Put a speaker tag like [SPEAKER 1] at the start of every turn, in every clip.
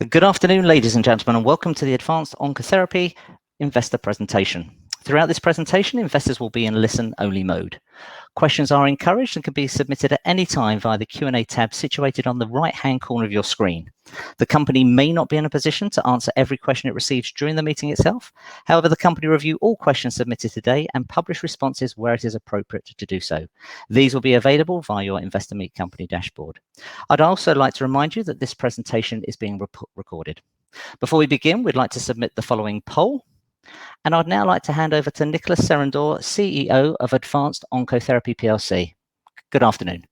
[SPEAKER 1] Good afternoon, ladies and gentlemen, and welcome to the Advanced Oncotherapy Investor Presentation. Throughout this presentation, investors will be in listen-only mode. Questions are encouraged and can be submitted at any time via the Q&A tab situated on the right-hand corner of your screen. The company may not be in a position to answer every question it receives during the meeting itself. However, the company will review all questions submitted today and publish responses where it is appropriate to do so. These will be available via your Investor Meet Company dashboard. I'd also like to remind you that this presentation is being recorded. Before we begin, we'd like to submit the following poll. And I'd now like to hand over to Nicholas Serendor, CEO of Advanced Oncotherapy PLC. Good afternoon.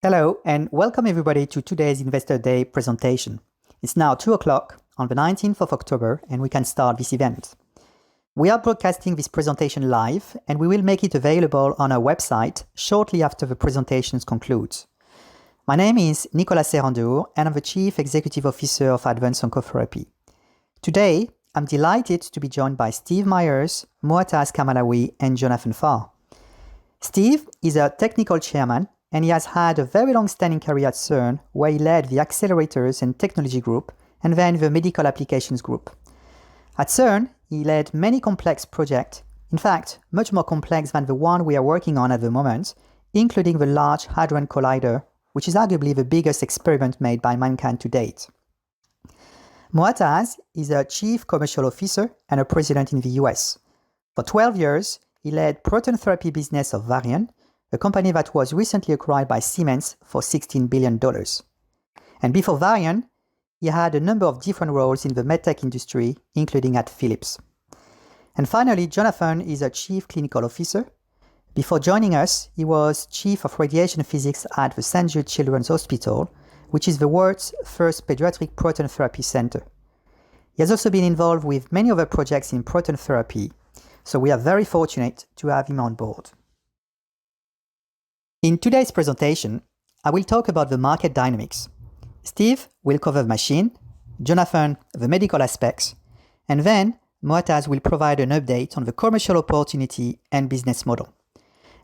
[SPEAKER 2] Hello, and welcome everybody to today's Investor Day presentation. It's now 2 o'clock on the 19th of October, and we can start this event. We are broadcasting this presentation live, and we will make it available on our website shortly after the presentation concludes. My name is Nicholas Serendor, and I'm the Chief Executive Officer of Advanced Oncotherapy. Today, I'm delighted to be joined by Steve Myers, Moataz Kamalawi, and Jonathan Farr. Steve is a technical chairman, and he has had a very long-standing career at CERN, where he led the Accelerators and Technology Group, and then the Medical Applications Group. At CERN, he led many complex projects, in fact, much more complex than the one we are working on at the moment, including the Large Hadron Collider, which is arguably the biggest experiment made by mankind to date. Moataz is a Chief Commercial Officer and a President in the US. For 12 years, he led Proton therapy business of Varian, a company that was recently acquired by Siemens for $16 billion. And before Varian, he had a number of different roles in the medtech industry, including at Philips. And finally, Jonathan is a Chief Clinical Officer. Before joining us, he was Chief of Radiation Physics at the St. Jude Children's Hospital, which is the world's first pediatric proton therapy center. He has also been involved with many other projects in proton therapy, so we are very fortunate to have him on board. In today's presentation, I will talk about the market dynamics. Steve will cover the machine, Jonathan the medical aspects, and then Moataz will provide an update on the commercial opportunity and business model.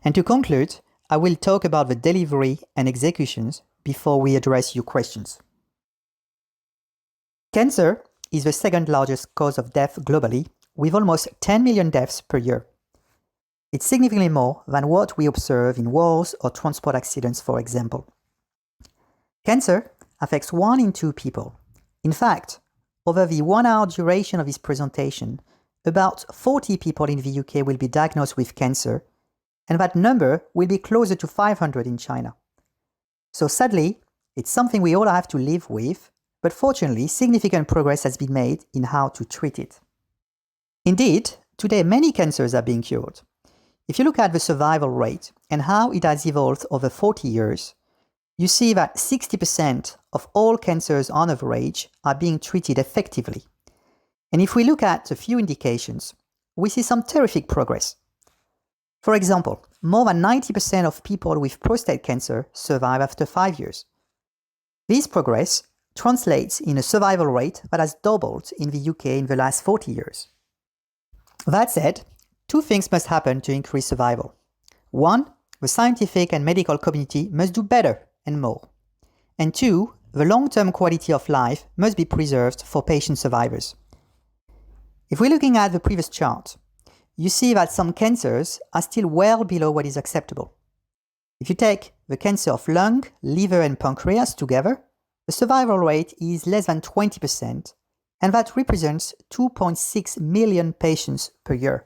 [SPEAKER 2] And to conclude, I will talk about the delivery and executions before we address your questions. Cancer is the second largest cause of death globally, with almost 10 million deaths per year. It's significantly more than what we observe in wars or transport accidents, for example. Cancer affects 1 in 2 people. In fact, over the 1-hour duration of this presentation, about 40 people in the UK will be diagnosed with cancer, and that number will be closer to 500 in China. So sadly, it's something we all have to live with, but fortunately, significant progress has been made in how to treat it. Indeed, today many cancers are being cured. If you look at the survival rate and how it has evolved over 40 years, you see that 60% of all cancers on average are being treated effectively. And if we look at a few indications, we see some terrific progress. For example, more than 90% of people with prostate cancer survive after 5 years. This progress translates in a survival rate that has doubled in the UK in the last 40 years. That said, 2 things must happen to increase survival. 1, the scientific and medical community must do better and more. And 2, the long-term quality of life must be preserved for patient survivors. If we're looking at the previous chart, you see that some cancers are still well below what is acceptable. If you take the cancer of lung, liver, and pancreas together, the survival rate is less than 20%, and that represents 2.6 million patients per year.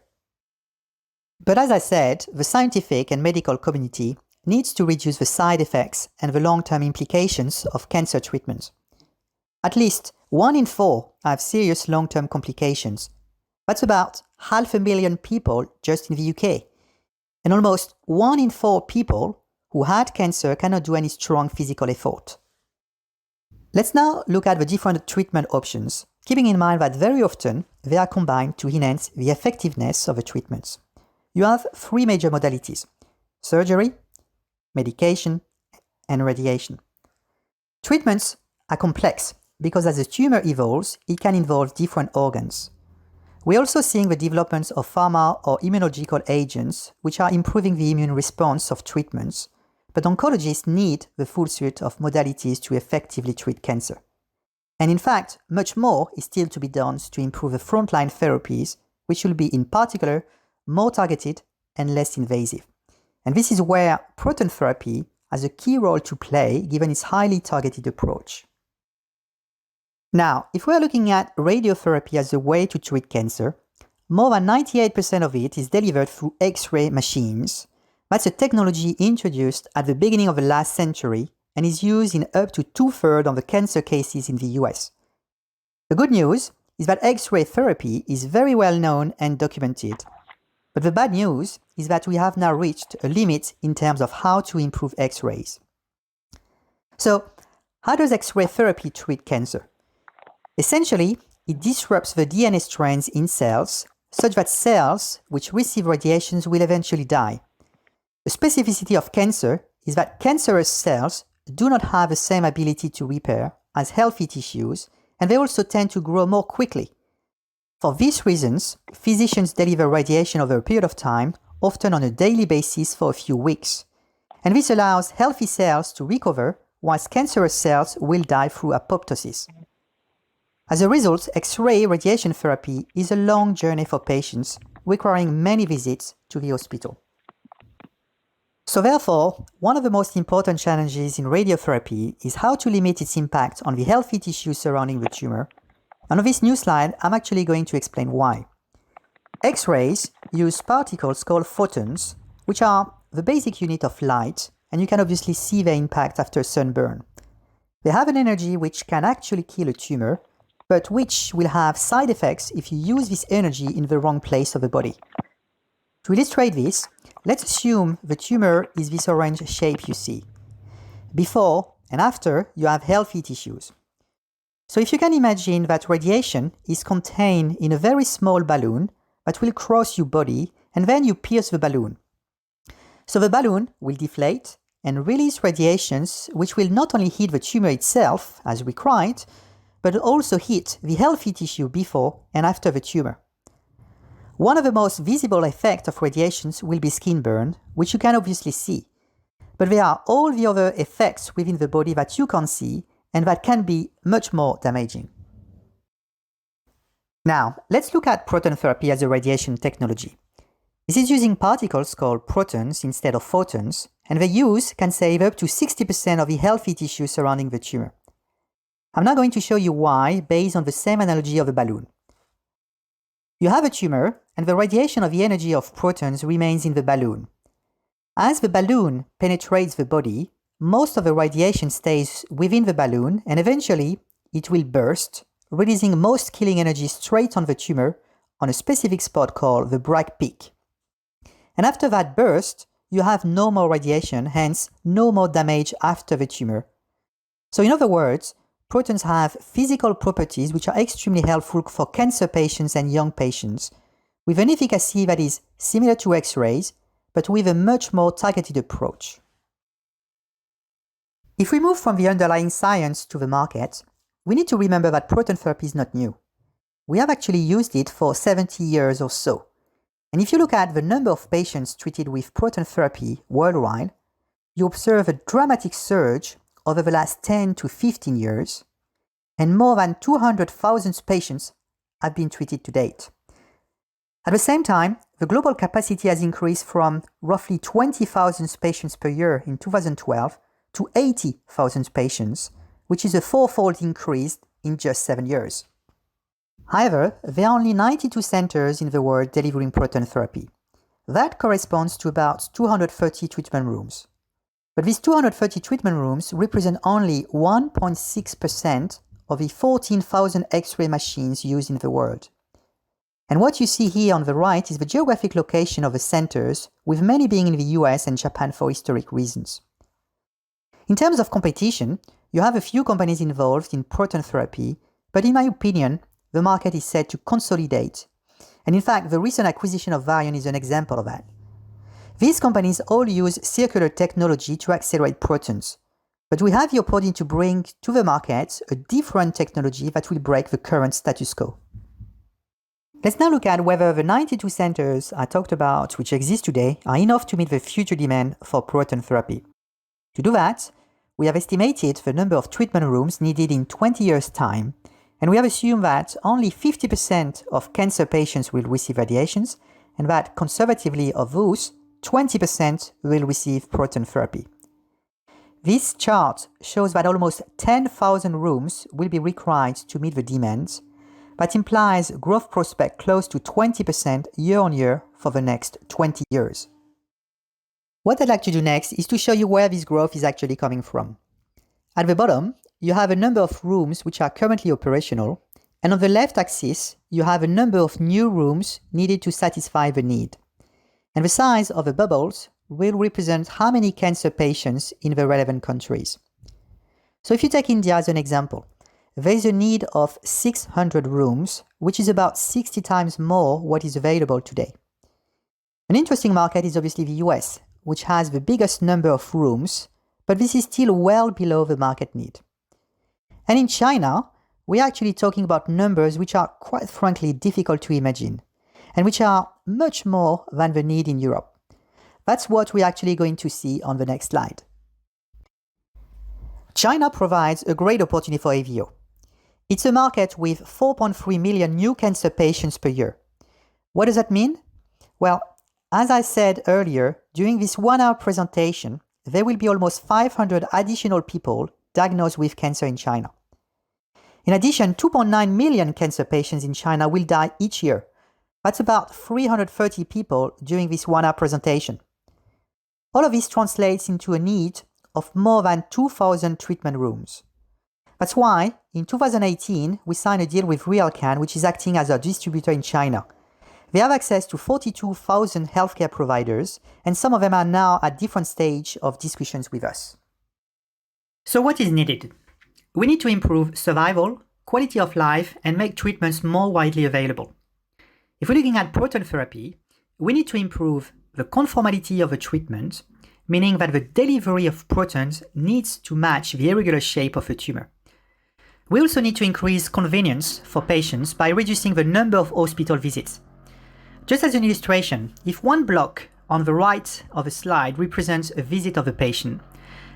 [SPEAKER 2] But as I said, the scientific and medical community needs to reduce the side effects and the long-term implications of cancer treatments. At least 1 in 4 have serious long-term complications. That's about 500,000 people just in the UK. And almost 1 in 4 people who had cancer cannot do any strong physical effort. Let's now look at the different treatment options, keeping in mind that very often they are combined to enhance the effectiveness of the treatments. You have 3 major modalities: surgery, medication, and radiation. Treatments are complex because as the tumor evolves, it can involve different organs. We're also seeing the developments of pharma or immunological agents which are improving the immune response of treatments, but oncologists need the full suite of modalities to effectively treat cancer. And in fact, much more is still to be done to improve the frontline therapies, which will be in particular more targeted and less invasive. And this is where proton therapy has a key role to play given its highly targeted approach. Now, if we're looking at radiotherapy as a way to treat cancer, more than 98% of it is delivered through X-ray machines. That's a technology introduced at the beginning of the last century and is used in up to 2/3 of the cancer cases in the US. The good news is that X-ray therapy is very well known and documented. But the bad news is that we have now reached a limit in terms of how to improve X-rays. So, how does X-ray therapy treat cancer? Essentially, it disrupts the DNA strands in cells such that cells which receive radiations will eventually die. The specificity of cancer is that cancerous cells do not have the same ability to repair as healthy tissues, and they also tend to grow more quickly. For these reasons, physicians deliver radiation over a period of time, often on a daily basis for a few weeks. And this allows healthy cells to recover, whilst cancerous cells will die through apoptosis. As a result, X-ray radiation therapy is a long journey for patients, requiring many visits to the hospital. So therefore, one of the most important challenges in radiotherapy is how to limit its impact on the healthy tissue surrounding the tumor. And on this new slide, I'm actually going to explain why. X-rays use particles called photons, which are the basic unit of light, and you can obviously see their impact after sunburn. They have an energy which can actually kill a tumor, but which will have side effects if you use this energy in the wrong place of the body. To illustrate this, let's assume the tumor is this orange shape you see. Before and after, you have healthy tissues. So if you can imagine that radiation is contained in a very small balloon that will cross your body, and then you pierce the balloon. So the balloon will deflate and release radiations which will not only hit the tumor itself, as required, but also hit the healthy tissue before and after the tumor. One of the most visible effects of radiations will be skin burn, which you can obviously see. But there are all the other effects within the body that you can't see and that can be much more damaging. Now, let's look at proton therapy as a radiation technology. This is using particles called protons instead of photons, and their use can save up to 60% of the healthy tissue surrounding the tumor. I'm now going to show you why based on the same analogy of a balloon. You have a tumor, and the radiation of the energy of protons remains in the balloon. As the balloon penetrates the body, most of the radiation stays within the balloon, and eventually it will burst, releasing most killing energy straight on the tumor on a specific spot called the Bragg peak. And after that burst, you have no more radiation, hence no more damage after the tumor. So in other words, protons have physical properties which are extremely helpful for cancer patients and young patients, with an efficacy that is similar to X-rays, but with a much more targeted approach. If we move from the underlying science to the market, we need to remember that proton therapy is not new. We have actually used it for 70 years or so. And if you look at the number of patients treated with proton therapy worldwide, you observe a dramatic surge over the last 10 to 15 years, and more than 200,000 patients have been treated to date. At the same time, the global capacity has increased from roughly 20,000 patients per year in 2012 to 80,000 patients, which is a fourfold increase in just 7 years. However, there are only 92 centers in the world delivering proton therapy. That corresponds to about 230 treatment rooms. But these 230 treatment rooms represent only 1.6% of the 14,000 X-ray machines used in the world. And what you see here on the right is the geographic location of the centers, with many being in the US and Japan for historic reasons. In terms of competition, you have a few companies involved in proton therapy, but in my opinion, the market is set to consolidate. And in fact, the recent acquisition of Varian is an example of that. These companies all use circular technology to accelerate protons, but we have the opportunity to bring to the market a different technology that will break the current status quo. Let's now look at whether the 92 centers I talked about, which exist today, are enough to meet the future demand for proton therapy. To do that, we have estimated the number of treatment rooms needed in 20 years' time, and we have assumed that only 50% of cancer patients will receive radiations, and that conservatively of those, 20% will receive proton therapy. This chart shows that almost 10,000 rooms will be required to meet the demand. That implies growth prospect close to 20% year on year for the next 20 years. What I'd like to do next is to show you where this growth is actually coming from. At the bottom, you have a number of rooms which are currently operational, and on the left axis, you have a number of new rooms needed to satisfy the need. And the size of the bubbles will represent how many cancer patients in the relevant countries. So if you take India as an example, there is a need of 600 rooms, which is about 60 times more what is available today. An interesting market is obviously the US, which has the biggest number of rooms, but this is still well below the market need. And in China, we're actually talking about numbers which are quite frankly difficult to imagine, and which are much more than the need in Europe. That's what we're actually going to see on the next slide. China provides a great opportunity for AVO. It's a market with 4.3 million new cancer patients per year. What does that mean? Well, as I said earlier, during this 1-hour presentation, there will be almost 500 additional people diagnosed with cancer in China. In addition, 2.9 million cancer patients in China will die each year. That's about 330 people during this 1-hour presentation. All of this translates into a need of more than 2,000 treatment rooms. That's why, in 2018, we signed a deal with RealCan, which is acting as a distributor in China. They have access to 42,000 healthcare providers, and some of them are now at different stages of discussions with us. So what is needed? We need to improve survival, quality of life, and make treatments more widely available. If we're looking at proton therapy, we need to improve the conformality of a treatment, meaning that the delivery of protons needs to match the irregular shape of a tumor. We also need to increase convenience for patients by reducing the number of hospital visits. Just as an illustration, if one block on the right of a slide represents a visit of a patient,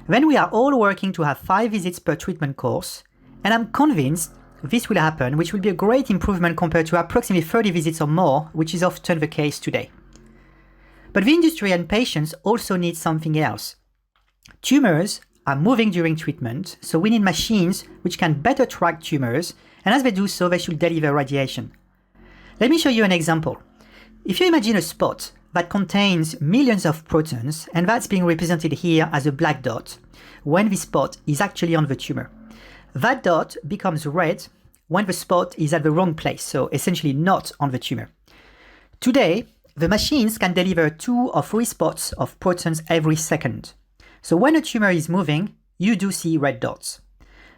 [SPEAKER 2] then we are all working to have 5 visits per treatment course, and I'm convinced this will happen, which will be a great improvement compared to approximately 30 visits or more, which is often the case today. But the industry and patients also need something else. Tumors are moving during treatment, so we need machines which can better track tumors, and as they do so, they should deliver radiation. Let me show you an example. If you imagine a spot that contains millions of protons, and that's being represented here as a black dot, when the spot is actually on the tumor. That dot becomes red when the spot is at the wrong place, so essentially not on the tumor. Today, the machines can deliver 2 or 3 spots of protons every second. So when a tumor is moving, you do see red dots.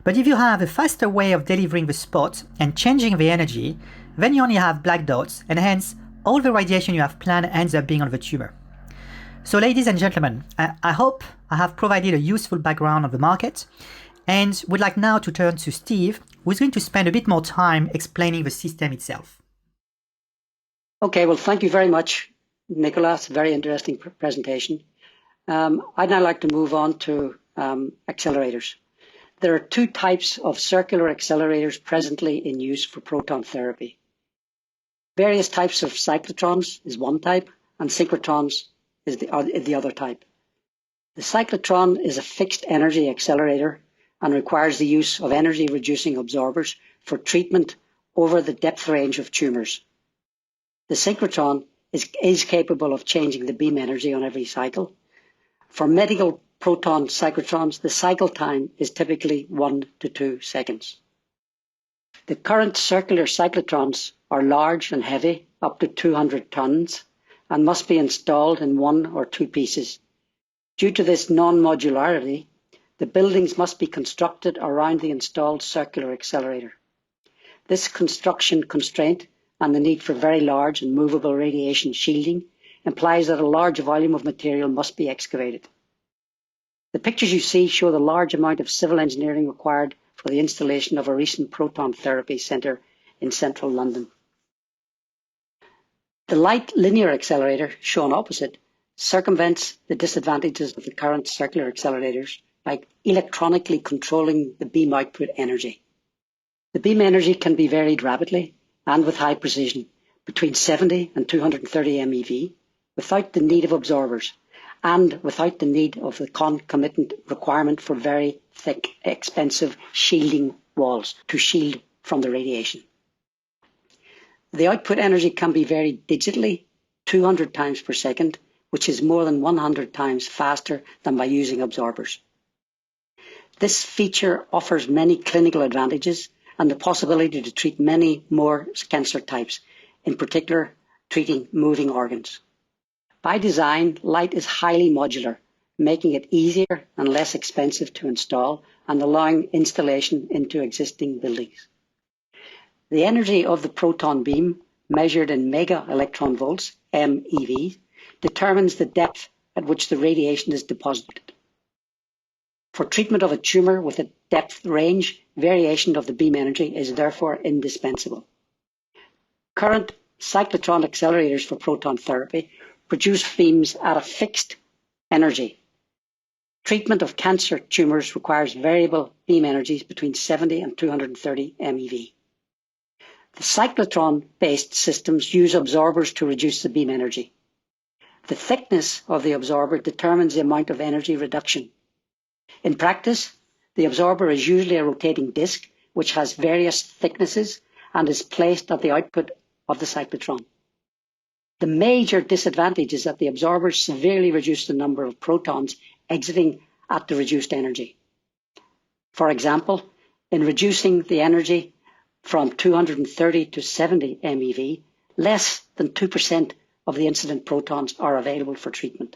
[SPEAKER 2] But if you have a faster way of delivering the spot and changing the energy, then you only have black dots, and hence all the radiation you have planned ends up being on the tumor. So ladies and gentlemen, I hope I have provided a useful background of the market, and would like now to turn to Steve, who's going to spend a bit more time explaining the system itself.
[SPEAKER 3] Okay, well, thank you very much, Nicolas. Very interesting presentation. I'd now like to move on to accelerators. There are 2 types of circular accelerators presently in use for proton therapy. Various types of cyclotrons is one type, and synchrotrons is the other type. The cyclotron is a fixed energy accelerator and requires the use of energy-reducing absorbers for treatment over the depth range of tumors. The synchrotron is capable of changing the beam energy on every cycle. For medical proton cyclotrons, the cycle time is typically 1 to 2 seconds. The current circular cyclotrons are large and heavy, up to 200 tons, and must be installed in 1 or 2 pieces. Due to this non-modularity, the buildings must be constructed around the installed circular accelerator. This construction constraint and the need for very large and movable radiation shielding implies that a large volume of material must be excavated. The pictures you see show the large amount of civil engineering required for the installation of a recent proton therapy centre in central London. The light linear accelerator, shown opposite, circumvents the disadvantages of the current circular accelerators by electronically controlling the beam output energy. The beam energy can be varied rapidly and with high precision between 70 and 230 MeV without the need of absorbers and without the need of the concomitant requirement for very thick, expensive shielding walls to shield from the radiation. The output energy can be varied digitally 200 times per second, which is more than 100 times faster than by using absorbers. This feature offers many clinical advantages and the possibility to treat many more cancer types, in particular treating moving organs. By design, light is highly modular, making it easier and less expensive to install and allowing installation into existing buildings. The energy of the proton beam, measured in mega electron volts, MeV, determines the depth at which the radiation is deposited. For treatment of a tumor with a depth range, variation of the beam energy is therefore indispensable. Current cyclotron accelerators for proton therapy produce beams at a fixed energy. Treatment of cancer tumors requires variable beam energies between 70 and 230 MeV. The cyclotron-based systems use absorbers to reduce the beam energy. The thickness of the absorber determines the amount of energy reduction. In practice, the absorber is usually a rotating disc which has various thicknesses and is placed at the output of the cyclotron. The major disadvantage is that the absorbers severely reduce the number of protons exiting at the reduced energy. For example, in reducing the energy from 230 to 70 MeV, less than 2% of the incident protons are available for treatment.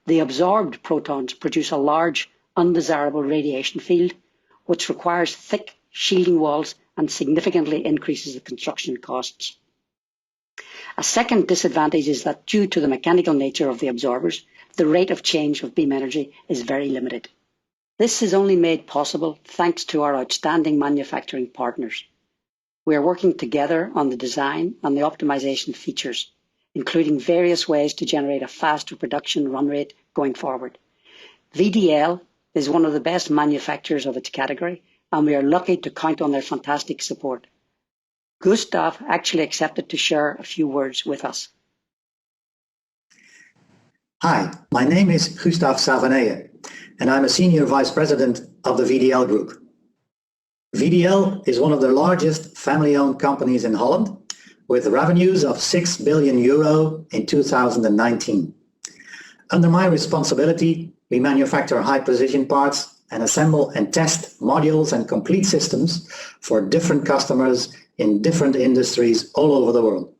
[SPEAKER 3] The absorbed protons produce a large, undesirable radiation field, which requires thick shielding walls and significantly increases the construction costs. A second disadvantage is that due to the mechanical nature of the absorbers, the rate of change of beam energy is very limited. This is only made possible thanks to our outstanding manufacturing partners. We are working together on the design and the optimization features, including various ways to generate a faster production run rate going forward. VDL is one of the best manufacturers of its category, and we are lucky to count on their fantastic support. Gustav actually accepted to share a few words with us.
[SPEAKER 4] Hi, my name is Gustav Savaneye, and I'm a Senior Vice President of the VDL Group. VDL is one of the largest family-owned companies in Holland, with revenues of €6 billion in 2019. Under my responsibility, we manufacture high-precision parts and assemble and test modules and complete systems for different customers in different industries all over the world.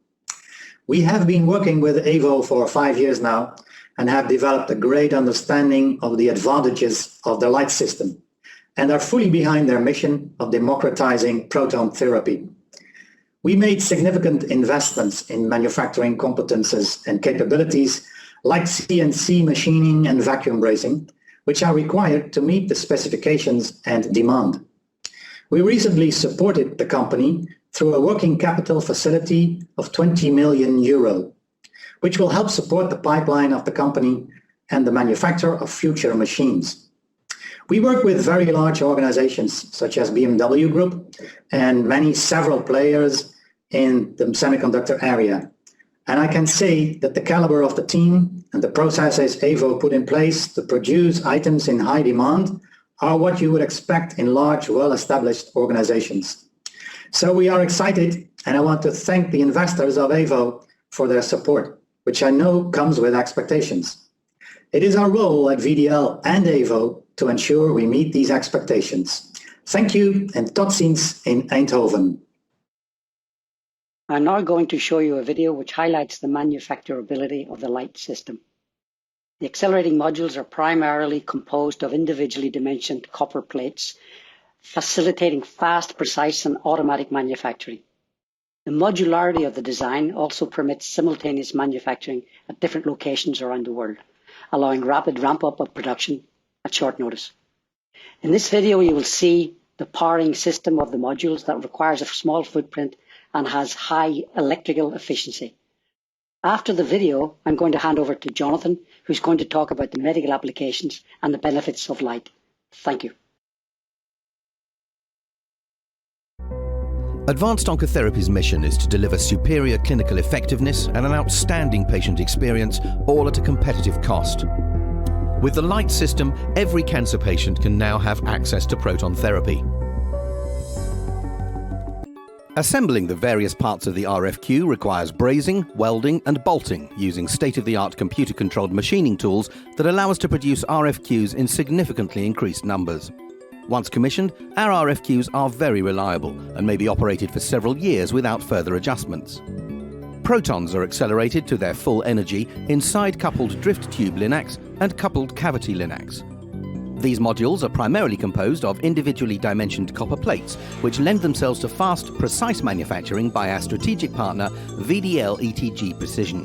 [SPEAKER 4] We have been working with AVO for 5 years now and have developed a great understanding of the advantages of the light system and are fully behind their mission of democratizing proton therapy. We made significant investments in manufacturing competences and capabilities like CNC machining and vacuum bracing, which are required to meet the specifications and demand. We recently supported the company through a working capital facility of €20 million, which will help support the pipeline of the company and the manufacture of future machines. We work with very large organizations such as BMW Group and several players in the semiconductor area. And I can say that the caliber of the team and the processes AVO put in place to produce items in high demand are what you would expect in large, well-established organizations. So we are excited, and I want to thank the investors of AVO for their support, which I know comes with expectations. It is our role at VDL and AVO to ensure we meet these expectations. Thank you, and tot ziens in Eindhoven.
[SPEAKER 3] I'm now going to show you a video which highlights the manufacturability of the light system. The accelerating modules are primarily composed of individually dimensioned copper plates, facilitating fast, precise, and automatic manufacturing. The modularity of the design also permits simultaneous manufacturing at different locations around the world, allowing rapid ramp-up of production at short notice. In this video, you will see the powering system of the modules that requires a small footprint and has high electrical efficiency. After the video, I'm going to hand over to Jonathan, who's going to talk about the medical applications and the benefits of light. Thank you.
[SPEAKER 5] Advanced Oncotherapy's mission is to deliver superior clinical effectiveness and an outstanding patient experience, all at a competitive cost. With the light system, every cancer patient can now have access to proton therapy. Assembling the various parts of the RFQ requires brazing, welding and bolting using state-of-the-art computer-controlled machining tools that allow us to produce RFQs in significantly increased numbers. Once commissioned, our RFQs are very reliable and may be operated for several years without further adjustments. Protons are accelerated to their full energy in side-coupled drift tube linacs and coupled cavity linacs. These modules are primarily composed of individually dimensioned copper plates, which lend themselves to fast, precise manufacturing by our strategic partner, VDL ETG Precision.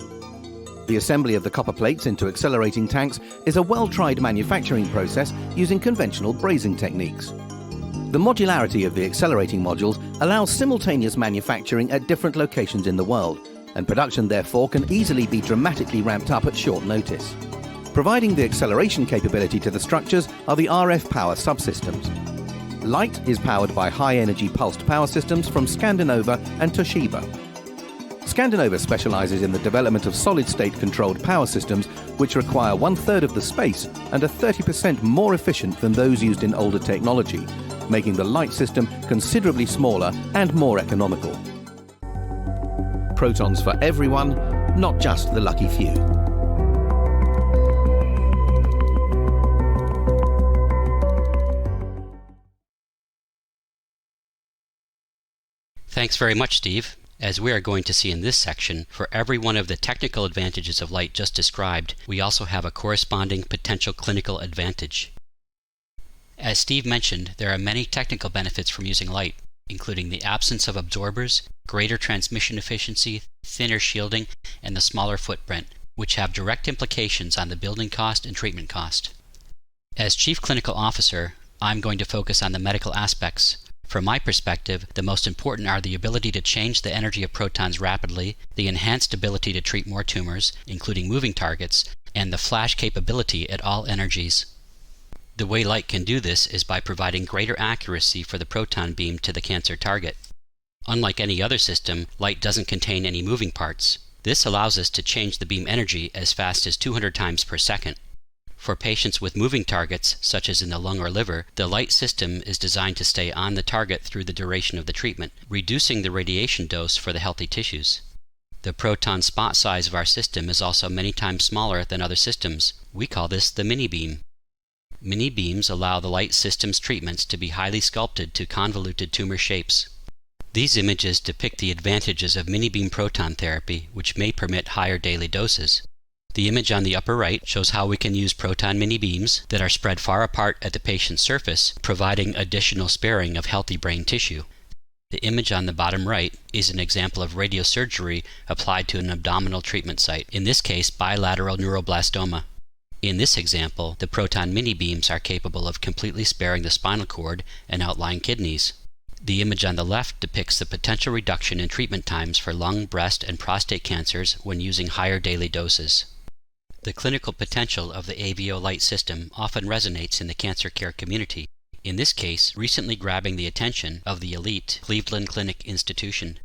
[SPEAKER 5] The assembly of the copper plates into accelerating tanks is a well-tried manufacturing process using conventional brazing techniques. The modularity of the accelerating modules allows simultaneous manufacturing at different locations in the world, and production therefore can easily be dramatically ramped up at short notice. Providing the acceleration capability to the structures are the RF power subsystems. Light is powered by high-energy pulsed power systems from Scandinova and Toshiba. Scandinova specializes in the development of solid-state controlled power systems which require 1/3 of the space and are 30% more efficient than those used in older technology, making the light system considerably smaller and more economical. Protons for everyone, not just the lucky few.
[SPEAKER 6] Thanks very much, Steve. As we are going to see in this section, for every one of the technical advantages of light just described, we also have a corresponding potential clinical advantage. As Steve mentioned, there are many technical benefits from using light, including the absence of absorbers, greater transmission efficiency, thinner shielding, and the smaller footprint, which have direct implications on the building cost and treatment cost. As Chief Clinical Officer, I'm going to focus on the medical aspects. From my perspective, the most important are the ability to change the energy of protons rapidly, the enhanced ability to treat more tumors, including moving targets, and the flash capability at all energies. The way light can do this is by providing greater accuracy for the proton beam to the cancer target. Unlike any other system, light doesn't contain any moving parts. This allows us to change the beam energy as fast as 200 times per second. For patients with moving targets, such as in the lung or liver, the light system is designed to stay on the target through the duration of the treatment, reducing the radiation dose for the healthy tissues. The proton spot size of our system is also many times smaller than other systems. We call this the mini beam. Mini beams allow the light system's treatments to be highly sculpted to convoluted tumor shapes. These images depict the advantages of mini beam proton therapy, which may permit higher daily doses. The image on the upper right shows how we can use proton mini beams that are spread far apart at the patient's surface, providing additional sparing of healthy brain tissue. The image on the bottom right is an example of radiosurgery applied to an abdominal treatment site, in this case bilateral neuroblastoma. In this example, the proton mini beams are capable of completely sparing the spinal cord and outlying kidneys. The image on the left depicts the potential reduction in treatment times for lung, breast, and prostate cancers when using higher daily doses. The clinical potential of the AVO light system often resonates in the cancer care community, in this case recently grabbing the attention of the elite Cleveland Clinic institution.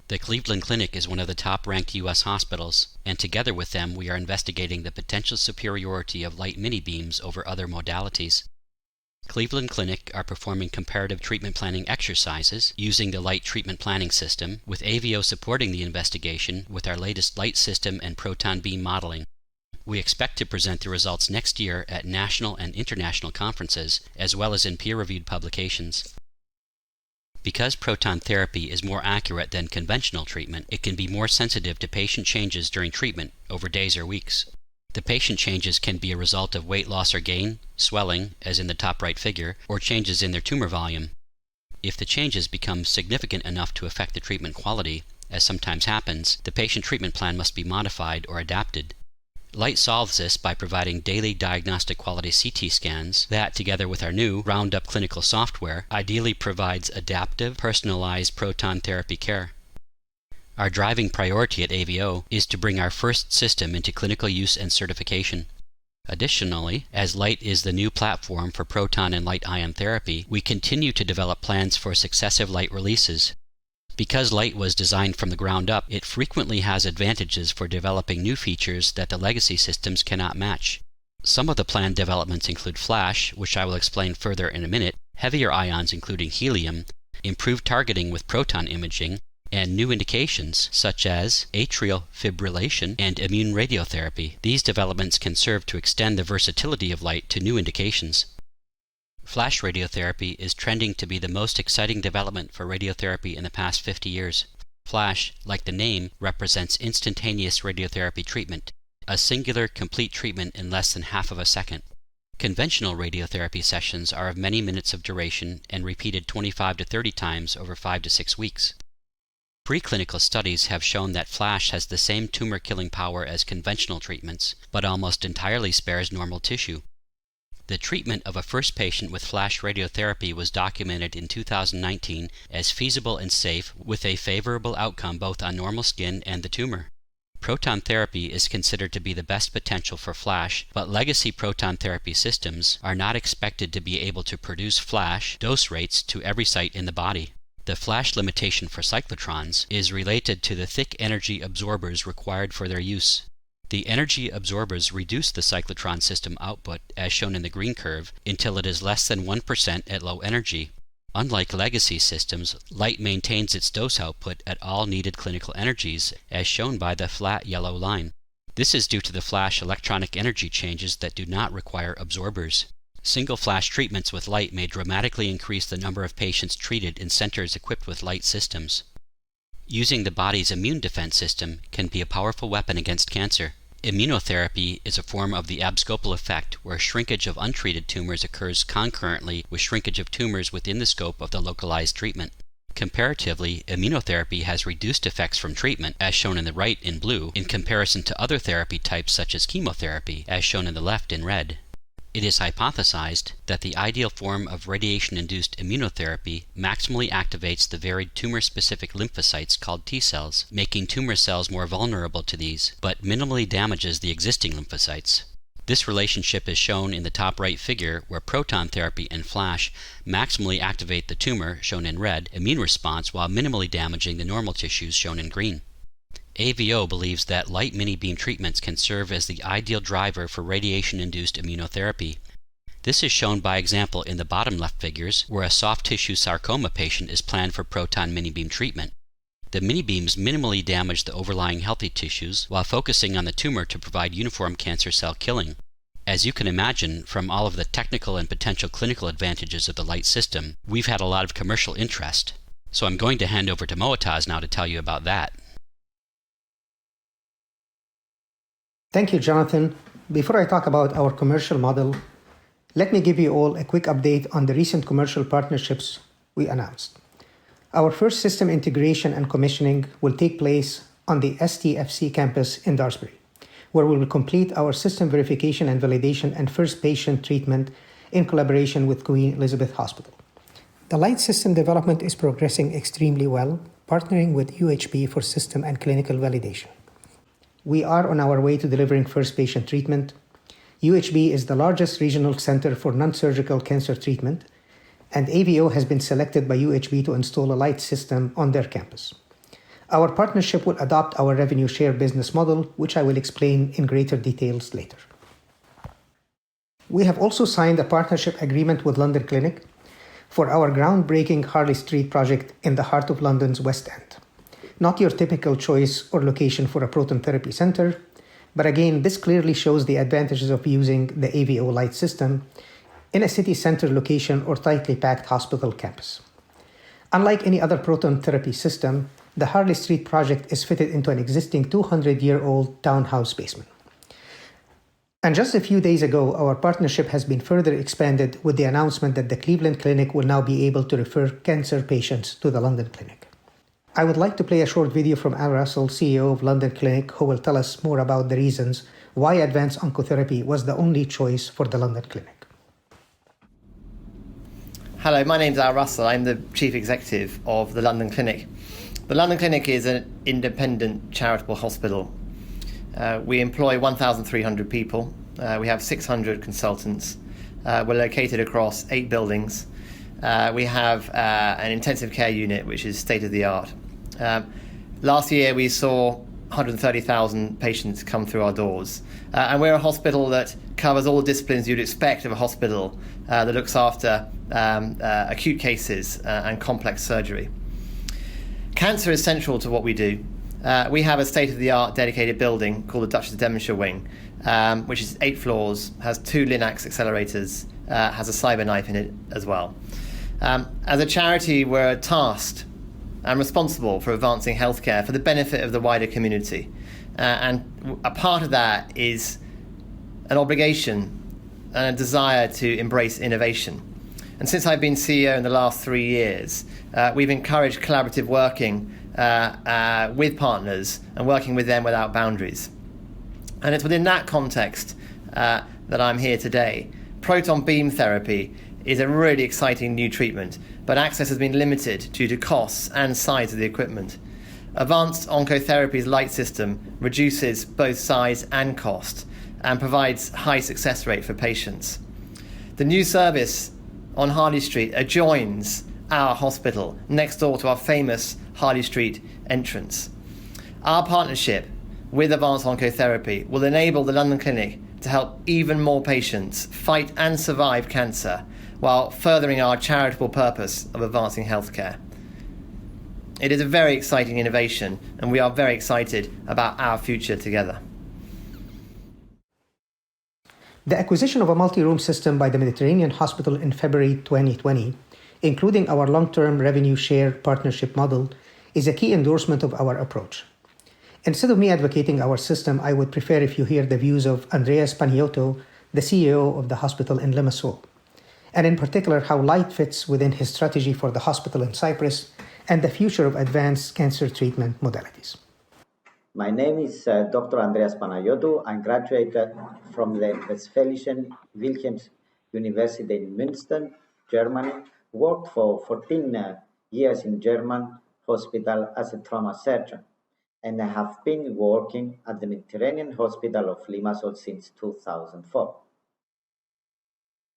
[SPEAKER 6] The Cleveland Clinic is one of the top-ranked U.S. hospitals, and together with them we are investigating the potential superiority of light mini beams over other modalities. Cleveland Clinic are performing comparative treatment planning exercises using the light treatment planning system, with AVO supporting the investigation with our latest light system and proton beam modeling. We expect to present the results next year at national and international conferences, as well as in peer-reviewed publications. Because proton therapy is more accurate than conventional treatment, it can be more sensitive to patient changes during treatment over days or weeks. The patient changes can be a result of weight loss or gain, swelling, as in the top right figure, or changes in their tumor volume. If the changes become significant enough to affect the treatment quality, as sometimes happens, the patient treatment plan must be modified or adapted. Light solves this by providing daily diagnostic quality CT scans that, together with our new Roundup clinical software, ideally provides adaptive, personalized proton therapy care. Our driving priority at AVO is to bring our first system into clinical use and certification. Additionally, as light is the new platform for proton and light ion therapy, we continue to develop plans for successive light releases. Because light was designed from the ground up, it frequently has advantages for developing new features that the legacy systems cannot match. Some of the planned developments include flash, which I will explain further in a minute, heavier ions including helium, improved targeting with proton imaging, and new indications such as atrial fibrillation and immune radiotherapy. These developments can serve to extend the versatility of light to new indications. Flash radiotherapy is trending to be the most exciting development for radiotherapy in the past 50 years. Flash, like the name, represents instantaneous radiotherapy treatment, a singular, complete treatment in less than half of a second. Conventional radiotherapy sessions are of many minutes of duration and repeated 25 to 30 times over 5 to 6 weeks. Preclinical studies have shown that flash has the same tumor-killing power as conventional treatments, but almost entirely spares normal tissue. The treatment of a first patient with flash radiotherapy was documented in 2019 as feasible and safe, with a favorable outcome both on normal skin and the tumor. Proton therapy is considered to be the best potential for flash, but legacy proton therapy systems are not expected to be able to produce flash dose rates to every site in the body. The flash limitation for cyclotrons is related to the thick energy absorbers required for their use. The energy absorbers reduce the cyclotron system output, as shown in the green curve, until it is less than 1% at low energy. Unlike legacy systems, light maintains its dose output at all needed clinical energies, as shown by the flat yellow line. This is due to the flash electronic energy changes that do not require absorbers. Single flash treatments with light may dramatically increase the number of patients treated in centers equipped with light systems. Using the body's immune defense system can be a powerful weapon against cancer. Immunotherapy is a form of the abscopal effect, where shrinkage of untreated tumors occurs concurrently with shrinkage of tumors within the scope of the localized treatment. Comparatively, immunotherapy has reduced effects from treatment, as shown in the right in blue, in comparison to other therapy types such as chemotherapy, as shown in the left in red. It is hypothesized that the ideal form of radiation-induced immunotherapy maximally activates the varied tumor-specific lymphocytes called T cells, making tumor cells more vulnerable to these, but minimally damages the existing lymphocytes. This relationship is shown in the top right figure, where proton therapy and flash maximally activate the tumor, shown in red, immune response while minimally damaging the normal tissues, shown in green. AVO believes that light mini-beam treatments can serve as the ideal driver for radiation-induced immunotherapy. This is shown by example in the bottom left figures, where a soft tissue sarcoma patient is planned for proton mini-beam treatment. The mini-beams minimally damage the overlying healthy tissues while focusing on the tumor to provide uniform cancer cell killing. As you can imagine, from all of the technical and potential clinical advantages of the light system, we've had a lot of commercial interest. So I'm going to hand over to Moataz now to tell you about that.
[SPEAKER 7] Thank you, Jonathan. Before I talk about our commercial model, let me give you all a quick update on the recent commercial partnerships we announced. Our first system integration and commissioning will take place on the STFC campus in Daresbury, where we will complete our system verification and validation and first patient treatment in collaboration with Queen Elizabeth Hospital. The light system development is progressing extremely well, partnering with UHB for system and clinical validation. We are on our way to delivering first patient treatment. UHB is the largest regional center for non-surgical cancer treatment, and AVO has been selected by UHB to install a light system on their campus. Our partnership will adopt our revenue share business model, which I will explain in greater details later. We have also signed a partnership agreement with London Clinic for our groundbreaking Harley Street project in the heart of London's West End. Not your typical choice or location for a proton therapy center, but again, this clearly shows the advantages of using the AVO light system in a city center location or tightly packed hospital campus. Unlike any other proton therapy system, the Harley Street project is fitted into an existing 200-year-old townhouse basement. And just a few days ago, our partnership has been further expanded with the announcement that the Cleveland Clinic will now be able to refer cancer patients to the London Clinic. I would like to play a short video from Al Russell, CEO of London Clinic, who will tell us more about the reasons why advanced oncotherapy was the only choice for the London Clinic.
[SPEAKER 8] Hello, my name's Al Russell. I'm the Chief Executive of the London Clinic. The London Clinic is an independent charitable hospital. We employ 1,300 people. We have 600 consultants. We're located across 8 buildings. We have an intensive care unit, which is state-of-the-art. Last year, we saw 130,000 patients come through our doors. And we're a hospital that covers all the disciplines you'd expect of a hospital that looks after acute cases and complex surgery. Cancer is central to what we do. We have a state-of-the-art dedicated building called the Duchess of Devonshire Wing, which is 8 floors, has 2 Linux accelerators, has a cyber knife in it as well. As a charity, we're tasked and responsible for advancing healthcare for the benefit of the wider community. And a part of that is an obligation and a desire to embrace innovation. And since I've been CEO in the last 3 years, we've encouraged collaborative working with partners and working with them without boundaries. And it's within that context that I'm here today. Proton beam therapy is a really exciting new treatment, but access has been limited due to costs and size of the equipment. Advanced Oncotherapy's light system reduces both size and cost and provides high success rate for patients. The new service on Harley Street adjoins our hospital next door to our famous Harley Street entrance. Our partnership with Advanced Oncotherapy will enable the London Clinic to help even more patients fight and survive cancer while furthering our charitable purpose of advancing healthcare. It is a very exciting innovation, and we are very excited about our future together.
[SPEAKER 7] The acquisition of a multi-room system by the Mediterranean Hospital in February 2020, including our long-term revenue share partnership model, is a key endorsement of our approach. Instead of me advocating our system, I would prefer if you hear the views of Andrea Spaniotto, the CEO of the hospital in Limassol, and in particular how light fits within his strategy for the hospital in Cyprus and the future of advanced cancer treatment modalities.
[SPEAKER 9] My name is Dr. Andreas Panagiotou. I graduated from the Westfälischen Wilhelms University in Münster, Germany. Worked for 14 years in German hospital as a trauma surgeon, and I have been working at the Mediterranean Hospital of Limassol since 2004.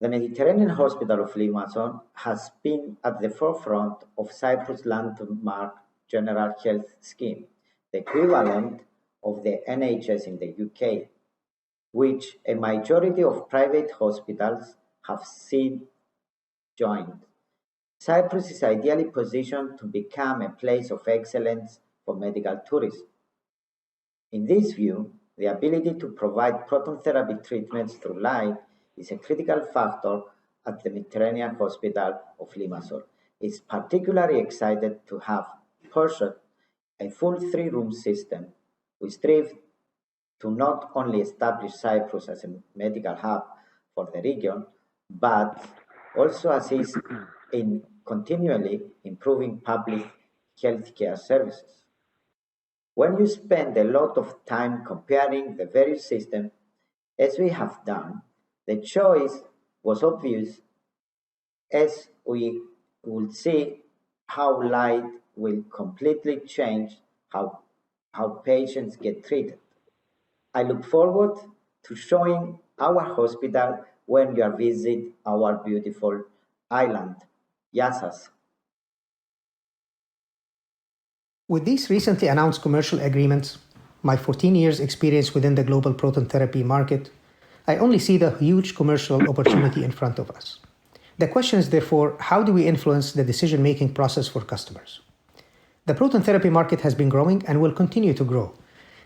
[SPEAKER 9] The Mediterranean Hospital of Limassol has been at the forefront of Cyprus' landmark General Health Scheme, the equivalent of the NHS in the UK, which a majority of private hospitals have seen joined. Cyprus is ideally positioned to become a place of excellence for medical tourism. In this view, the ability to provide proton therapy treatments through light is a critical factor at the Mediterranean Hospital of Limassol. It's particularly excited to have pursued a full 3-room system. We strive to not only establish Cyprus as a medical hub for the region, but also assist in continually improving public healthcare services. When you spend a lot of time comparing the various systems, as we have done, the choice was obvious, as we will see how light will completely change how patients get treated. I look forward to showing our hospital when you visit our beautiful island. Yassas.
[SPEAKER 7] With these recently announced commercial agreements, my 14 years experience within the global proton therapy market, I only see the huge commercial opportunity in front of us. The question is therefore, how do we influence the decision-making process for customers? The proton therapy market has been growing and will continue to grow,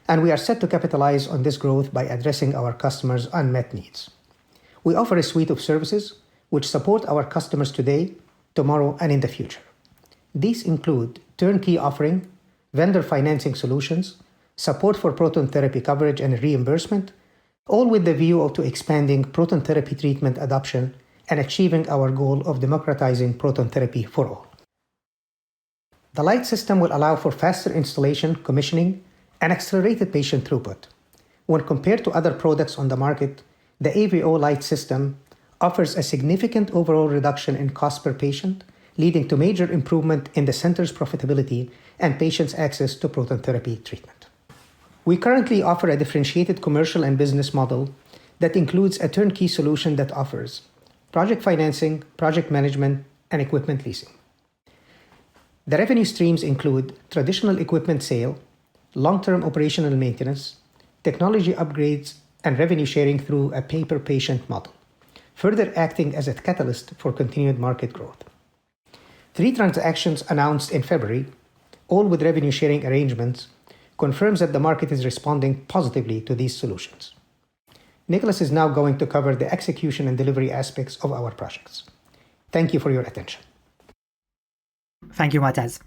[SPEAKER 7] and we are set to capitalize on this growth by addressing our customers' unmet needs. We offer a suite of services which support our customers today, tomorrow, and in the future. These include turnkey offering, vendor financing solutions, support for proton therapy coverage and reimbursement, all with the view to expanding proton therapy treatment adoption and achieving our goal of democratizing proton therapy for all. The light system will allow for faster installation, commissioning, and accelerated patient throughput. When compared to other products on the market, the AVO light system offers a significant overall reduction in cost per patient leading to major improvement in the center's profitability and patients' access to proton therapy treatment. We currently offer a differentiated commercial and business model that includes a turnkey solution that offers project financing, project management, and equipment leasing. The revenue streams include traditional equipment sale, long-term operational maintenance, technology upgrades, and revenue sharing through a pay-per-patient model, further acting as a catalyst for continued market growth. 3 transactions announced in February, all with revenue sharing arrangements, confirms that the market is responding positively to these solutions. Nicholas is now going to cover the execution and delivery aspects of our projects. Thank you for your attention.
[SPEAKER 2] Thank you, Mu'taz.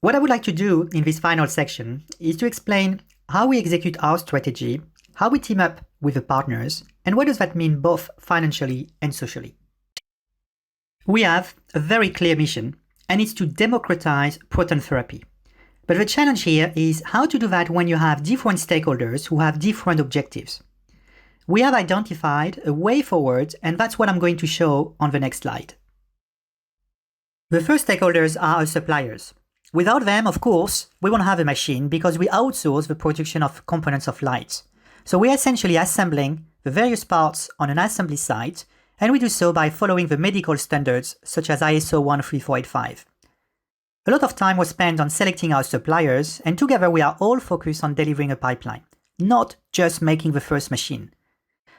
[SPEAKER 2] What I would like to do in this final section is to explain how we execute our strategy, how we team up with the partners, and what does that mean both financially and socially. We have a very clear mission, and it's to democratize proton therapy. But the challenge here is how to do that when you have different stakeholders who have different objectives. We have identified a way forward, and that's what I'm going to show on the next slide. The first stakeholders are our suppliers. Without them, of course, we won't have a machine because we outsource the production of components of light. So we're essentially assembling the various parts on an assembly site, and we do so by following the medical standards such as ISO 13485. A lot of time was spent on selecting our suppliers, and together we are all focused on delivering a pipeline, not just making the first machine.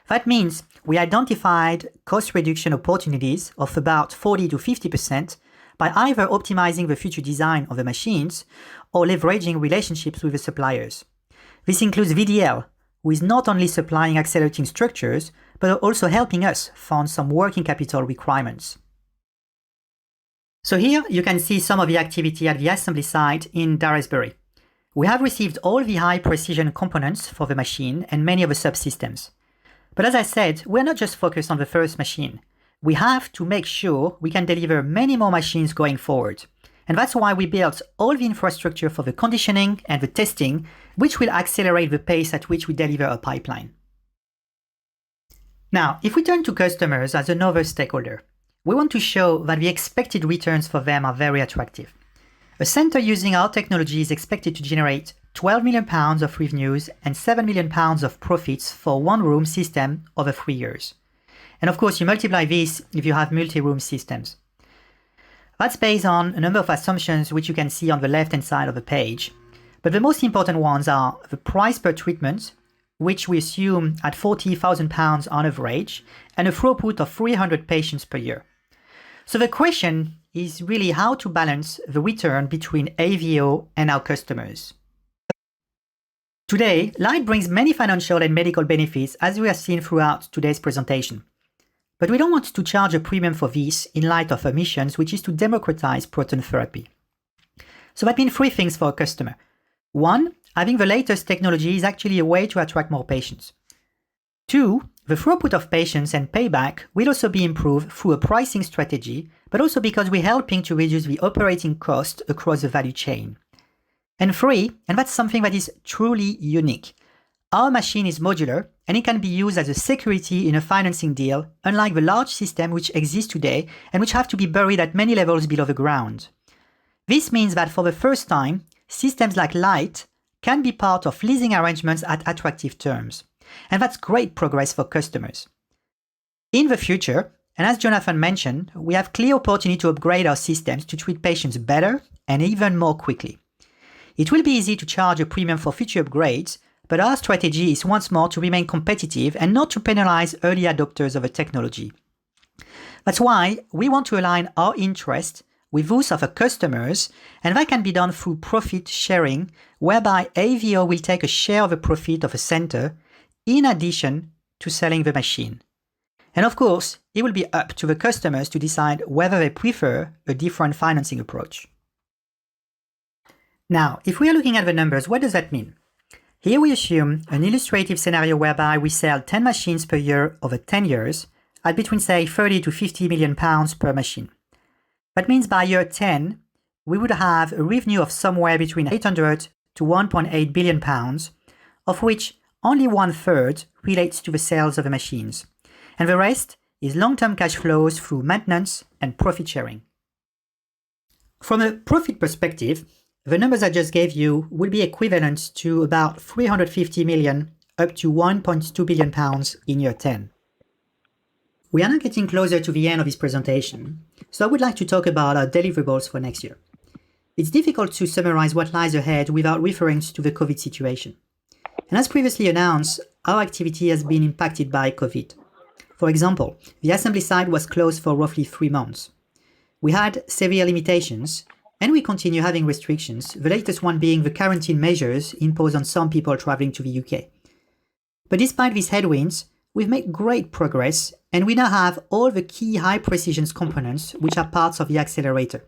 [SPEAKER 2] That means we identified cost reduction opportunities of about 40 to 50% by either optimizing the future design of the machines or leveraging relationships with the suppliers. This includes VDL, who is not only supplying accelerating structures, but also helping us fund some working capital requirements. So here you can see some of the activity at the assembly site in Daresbury. We have received all the high precision components for the machine and many of the subsystems. But as I said, we're not just focused on the first machine. We have to make sure we can deliver many more machines going forward. And that's why we built all the infrastructure for the conditioning and the testing, which will accelerate the pace at which we deliver a pipeline. Now, if we turn to customers as another stakeholder, we want to show that the expected returns for them are very attractive. A center using our technology is expected to generate £12 million of revenues and £7 million of profits for one room system over 3 years. And of course, you multiply this if you have multi-room systems. That's based on a number of assumptions which you can see on the left-hand side of the page. But the most important ones are the price per treatment, which we assume at £40,000 on average, and a throughput of 300 patients per year. So the question is really how to balance the return between AVO and our customers. Today, light brings many financial and medical benefits, as we have seen throughout today's presentation. But we don't want to charge a premium for this in light of our missions, which is to democratize proton therapy. So that means 3 things for a customer. 1, having the latest technology is actually a way to attract more patients. 2, the throughput of patients and payback will also be improved through a pricing strategy, but also because we're helping to reduce the operating cost across the value chain. And 3, and that's something that is truly unique. Our machine is modular and it can be used as a security in a financing deal, unlike the large system which exists today and which have to be buried at many levels below the ground. This means that for the first time, systems like light can be part of leasing arrangements at attractive terms. And that's great progress for customers. In the future, and as Jonathan mentioned, we have clear opportunity to upgrade our systems to treat patients better and even more quickly. It will be easy to charge a premium for future upgrades, but our strategy is once more to remain competitive and not to penalize early adopters of a technology. That's why we want to align our interest with those of our customers, and that can be done through profit sharing, whereby AVO will take a share of the profit of a center in addition to selling the machine. And of course, it will be up to the customers to decide whether they prefer a different financing approach. Now, if we are looking at the numbers, what does that mean? Here we assume an illustrative scenario whereby we sell 10 machines per year over 10 years at between, say, 30 to 50 million pounds per machine. That means by year 10, we would have a revenue of somewhere between 800 to 1.8 billion pounds, of which only 1/3 relates to the sales of the machines, and the rest is long-term cash flows through maintenance and profit sharing. From a profit perspective, the numbers I just gave you will be equivalent to about 350 million up to 1.2 billion pounds in year 10. We are now getting closer to the end of this presentation, so I would like to talk about our deliverables for next year. It's difficult to summarize what lies ahead without referring to the COVID situation. And as previously announced, our activity has been impacted by COVID. For example, the assembly site was closed for roughly 3 months. We had severe limitations, and we continue having restrictions, the latest one being the quarantine measures imposed on some people traveling to the UK. But despite these headwinds, we've made great progress, and we now have all the key high-precision components which are parts of the Accelerator.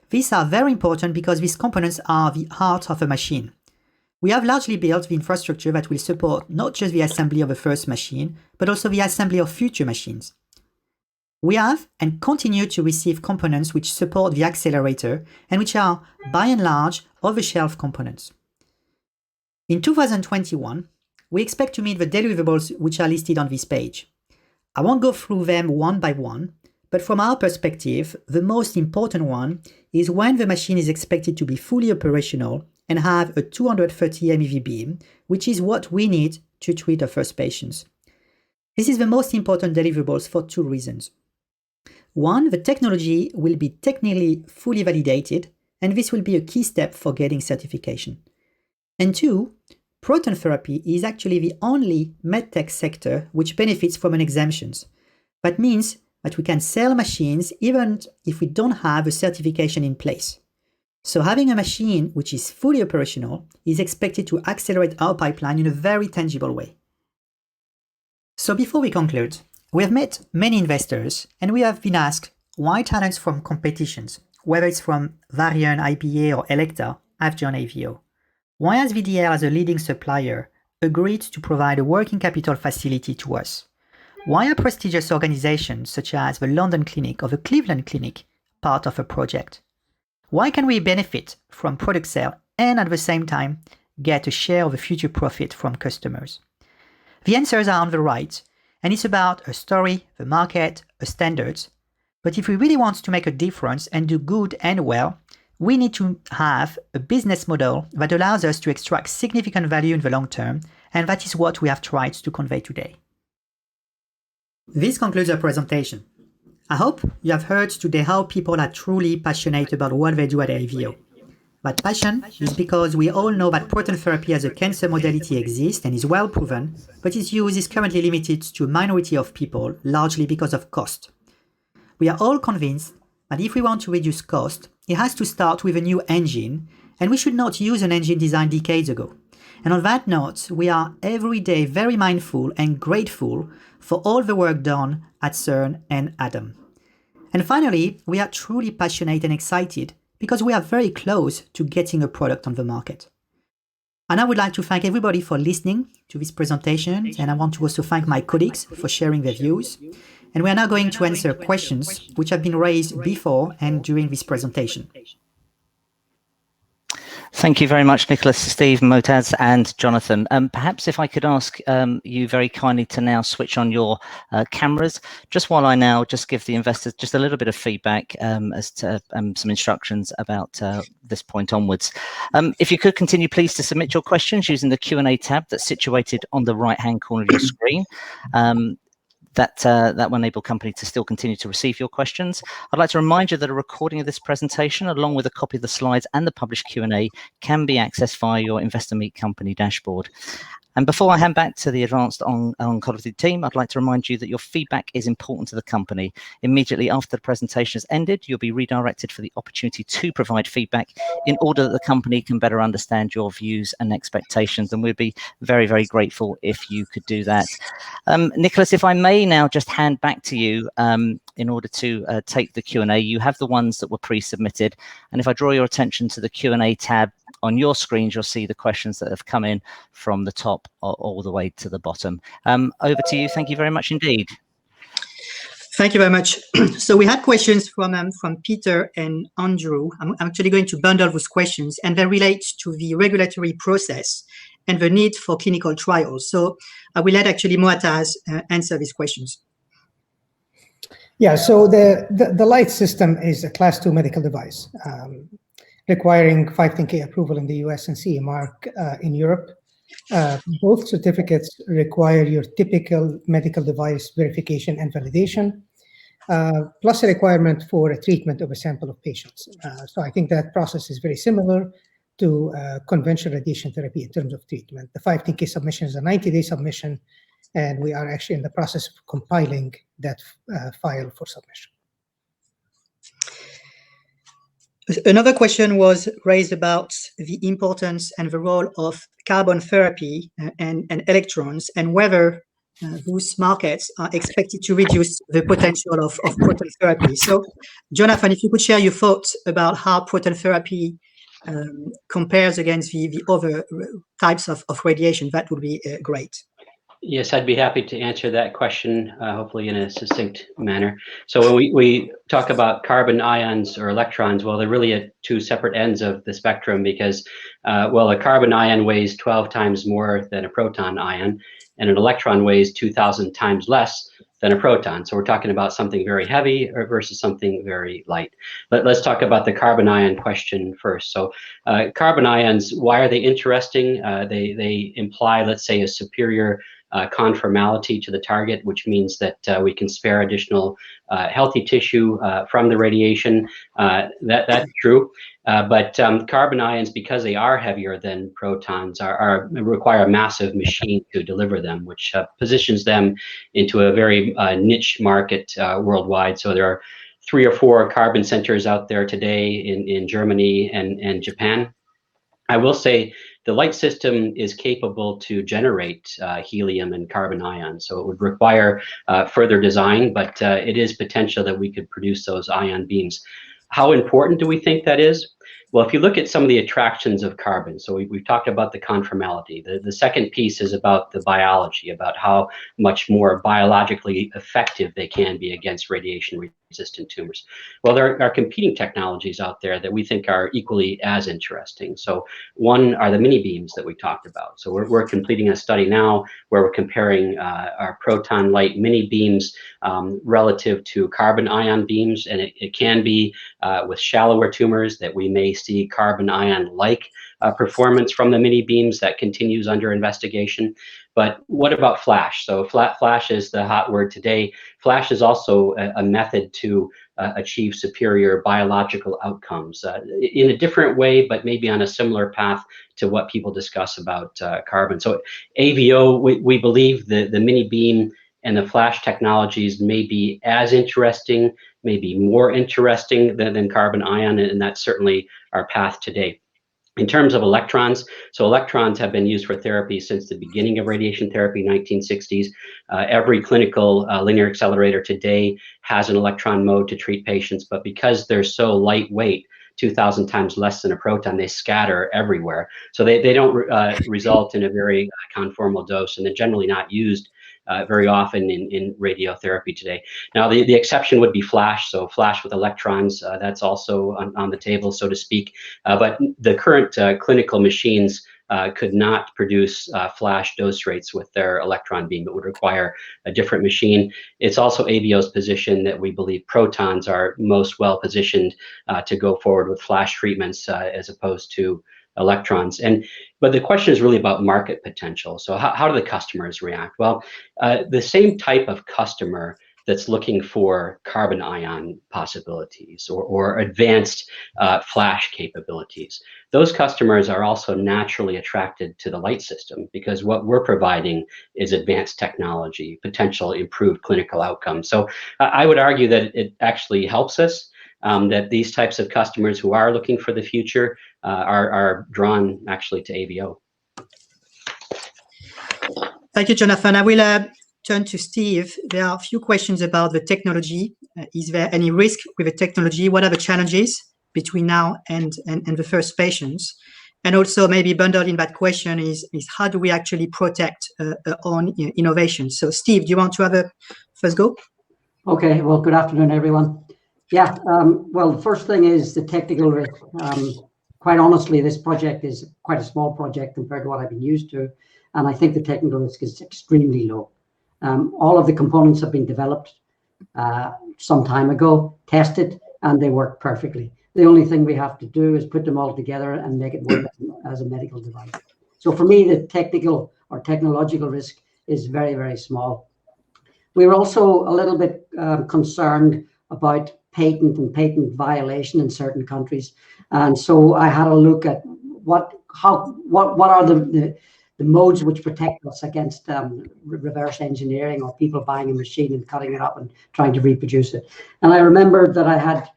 [SPEAKER 2] These are very important because these components are the heart of a machine. We have largely built the infrastructure that will support not just the assembly of the first machine, but also the assembly of future machines. We have and continue to receive components which support the Accelerator and which are, by and large, off-the-shelf components. In 2021, we expect to meet the deliverables which are listed on this page. I won't go through them one by one, but from our perspective, the most important one is when the machine is expected to be fully operational and have a 230 MeV beam, which is what we need to treat our first patients. This is the most important deliverables for 2 reasons. One, the technology will be technically fully validated, and this will be a key step for getting certification. And 2, proton therapy is actually the only medtech sector which benefits from an exemption. That means that we can sell machines even if we don't have a certification in place. So having a machine which is fully operational is expected to accelerate our pipeline in a very tangible way. So before we conclude, we have met many investors and we have been asked why talents from competitions, whether it's from Varian, IPA or Elekta, have joined AVO. Why has VDL as a leading supplier agreed to provide a working capital facility to us? Why are prestigious organizations such as the London Clinic or the Cleveland Clinic part of a project? Why can we benefit from product sale and at the same time get a share of the future profit from customers? The answers are on the right, and it's about a story, the market, a standards. But if we really want to make a difference and do good and well, we need to have a business model that allows us to extract significant value in the long term, and that is what we have tried to convey today. This concludes our presentation. I hope you have heard today how people are truly passionate about what they do at AVO. That passion is because we all know that proton therapy as a cancer modality exists and is well proven, but its use is currently limited to a minority of people, largely because of cost. We are all convinced that if we want to reduce cost, it has to start with a new engine, and we should not use an engine designed decades ago. And on that note, we are every day very mindful and grateful for all the work done at CERN and ADAM. And finally, we are truly passionate and excited because we are very close to getting a product on the market. And I would like to thank everybody for listening to this presentation, and I want to also thank my colleagues for sharing their views. And we are now going to answer questions which have been raised before and during this presentation.
[SPEAKER 1] Thank you very much, Nicholas, Steve, Motaz, and Jonathan. Perhaps if I could ask you very kindly to now switch on your cameras, just while I now just give the investors just a little bit of feedback as to some instructions about this point onwards. If you could continue, please, to submit your questions using the Q&A tab that's situated on the right-hand corner of your screen. That will enable company to still continue to receive your questions. I'd like to remind you that a recording of this presentation, along with a copy of the slides and the published Q&A, can be accessed via your Investor Meet Company dashboard. And before I hand back to the Advanced Oncology team, I'd like to remind you that your feedback is important to the company. Immediately after the presentation has ended, you'll be redirected for the opportunity to provide feedback in order that the company can better understand your views and expectations. And we'd be very, very grateful if you could do that. Nicholas, if I may now just hand back to you in order to take the Q&A. You have the ones that were pre-submitted. And if I draw your attention to the Q&A tab on your screens, you'll see the questions that have come in from the top all the way to the bottom. Over to you. Thank you very much indeed.
[SPEAKER 2] Thank you very much. So we had questions from Peter and Andrew. I'm actually going to bundle those questions, and they relate to the regulatory process and the need for clinical trials. So I will let actually Motaz answer these questions.
[SPEAKER 7] Yeah, so the light system is a Class 2 medical device, requiring 510(k) approval in the US and CE mark in Europe. Both certificates require your typical medical device verification and validation, plus a requirement for a treatment of a sample of patients. So I think that process is very similar to conventional radiation therapy in terms of treatment. The 510(k) submission is a 90-day submission, and we are actually in the process of compiling that file for submission.
[SPEAKER 2] Another question was raised about the importance and the role of carbon therapy and electrons, and whether those markets are expected to reduce the potential of proton therapy. So, Jonathan, if you could share your thoughts about how proton therapy compares against the other types of radiation, that would be great.
[SPEAKER 6] Yes, I'd be happy to answer that question, hopefully in a succinct manner. So when we talk about carbon ions or electrons, well, they're really at two separate ends of the spectrum because, well, a carbon ion weighs 12 times more than a proton ion, and an electron weighs 2,000 times less than a proton. So we're talking about something very heavy versus something very light. Let's talk about the carbon ion question first. So carbon ions, why are they interesting? They imply, let's say, a superior conformality to the target, which means that we can spare additional healthy tissue from the radiation. That's true. But carbon ions, because they are heavier than protons, require a massive machine to deliver them, which positions them into a very niche market worldwide. So there are 3 or 4 carbon centers out there today in Germany and Japan. I will say the light system is capable to generate helium and carbon ions, so it would require further design, but it is potential that we could produce those ion beams. How important do we think that is? Well, if you look at some of the attractions of carbon, so we've talked about the conformality. The second piece is about the biology, about how much more biologically effective they can be against radiation-resistant tumors. Well, there are competing technologies out there that we think are equally as interesting. So one are the mini beams that we talked about. So we're completing a study now where we're comparing our proton light mini beams relative to carbon ion beams, and it can be with shallower tumors that we may see carbon ion-like performance from the mini beams. That continues under investigation. But what about flash? So flash is the hot word today. Flash is also a method to achieve superior biological outcomes in a different way, but maybe on a similar path to what people discuss about carbon. So AVO, we believe the mini beam and the flash technologies may be as interesting, maybe more interesting than carbon ion, and that's certainly our path today. In terms of electrons, so electrons have been used for therapy since the beginning of radiation therapy, 1960s. Every clinical linear accelerator today has an electron mode to treat patients, but because they're so lightweight, 2,000 times less than a proton, they scatter everywhere. So they don't result in a very conformal dose, and they're generally not used very often in radiotherapy today. Now, the exception would be flash. So flash with electrons, that's also on the table, so to speak. But the current clinical machines could not produce flash dose rates with their electron beam. It would require a different machine. It's also AVO's position that we believe protons are most well positioned to go forward with flash treatments as opposed to electrons. But the question is really about market potential. So how do the customers react? Well, the same type of customer that's looking for carbon ion possibilities or advanced flash capabilities, those customers are also naturally attracted to the light system because what we're providing is advanced technology, potential improved clinical outcomes. So I would argue that it actually helps us. That these types of customers who are looking for the future are drawn actually to AVO.
[SPEAKER 2] Thank you, Jonathan. I will turn to Steve. There are a few questions about the technology. Is there any risk with the technology? What are the challenges between now and the first patients? And also maybe bundled in that question is how do we actually protect on innovation? So Steve, do you want to have a first go?
[SPEAKER 3] Okay, well, good afternoon, everyone. Yeah, well, the first thing is the technical risk. Quite honestly, this project is quite a small project compared to what I've been used to, and I think the technical risk is extremely low. All of the components have been developed. some time ago, tested, and they work perfectly. The only thing we have to do is put them all together and make it work as a medical device. So for me, the technical or technological risk is very, very small. We were also a little bit concerned about patent and patent violation in certain countries. And so I had a look at what are the modes which protect us against reverse engineering or people buying a machine and cutting it up and trying to reproduce it. And I remembered that I had,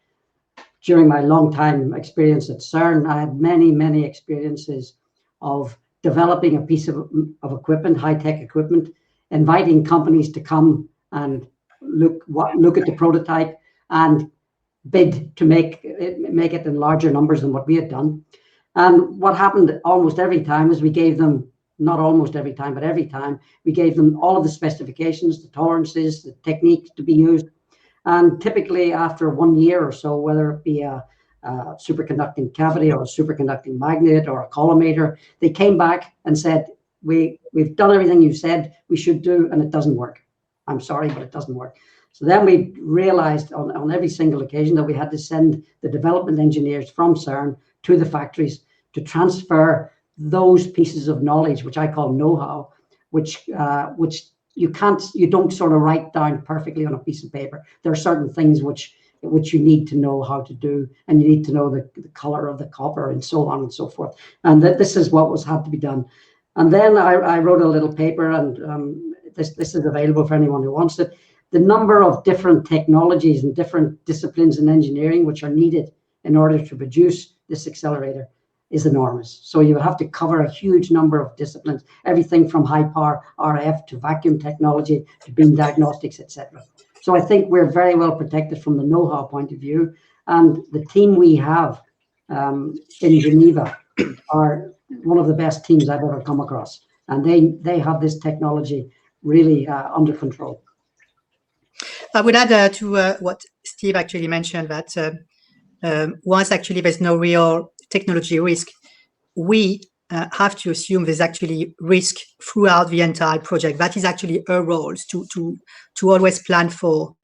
[SPEAKER 3] during my long time experience at CERN, I had many, many experiences of developing a piece of equipment, high-tech equipment, inviting companies to come and look at the prototype and bid to make it in larger numbers than what we had done. And what happened almost every time is we gave them, not almost every time, but every time, we gave them all of the specifications, the tolerances, the techniques to be used. And typically after 1 year or so, whether it be a superconducting cavity or a superconducting magnet or a collimator, they came back and said, we've done everything you said we should do, and it doesn't work. I'm sorry, but it doesn't work. So then we realized on every single occasion that we had to send the development engineers from CERN to the factories to transfer those pieces of knowledge, which I call know-how, which you don't sort of write down perfectly on a piece of paper. There are certain things which you need to know how to do, and you need to know the color of the copper and so on and so forth. And this is what had to be done. And then I wrote a little paper, and this is available for anyone who wants it. The number of different technologies and different disciplines in engineering which are needed in order to produce this accelerator is enormous. So you would have to cover a huge number of disciplines, everything from high power RF to vacuum technology to beam diagnostics, etc. So I think we're very well protected from the know-how point of view. And the team we have in Geneva are one of the best teams I've ever come across. And they have this technology really under control.
[SPEAKER 2] I would add to what Steve actually mentioned, that once actually there's no real technology risk, we have to assume there's actually risk throughout the entire project. That is actually our role, to always plan for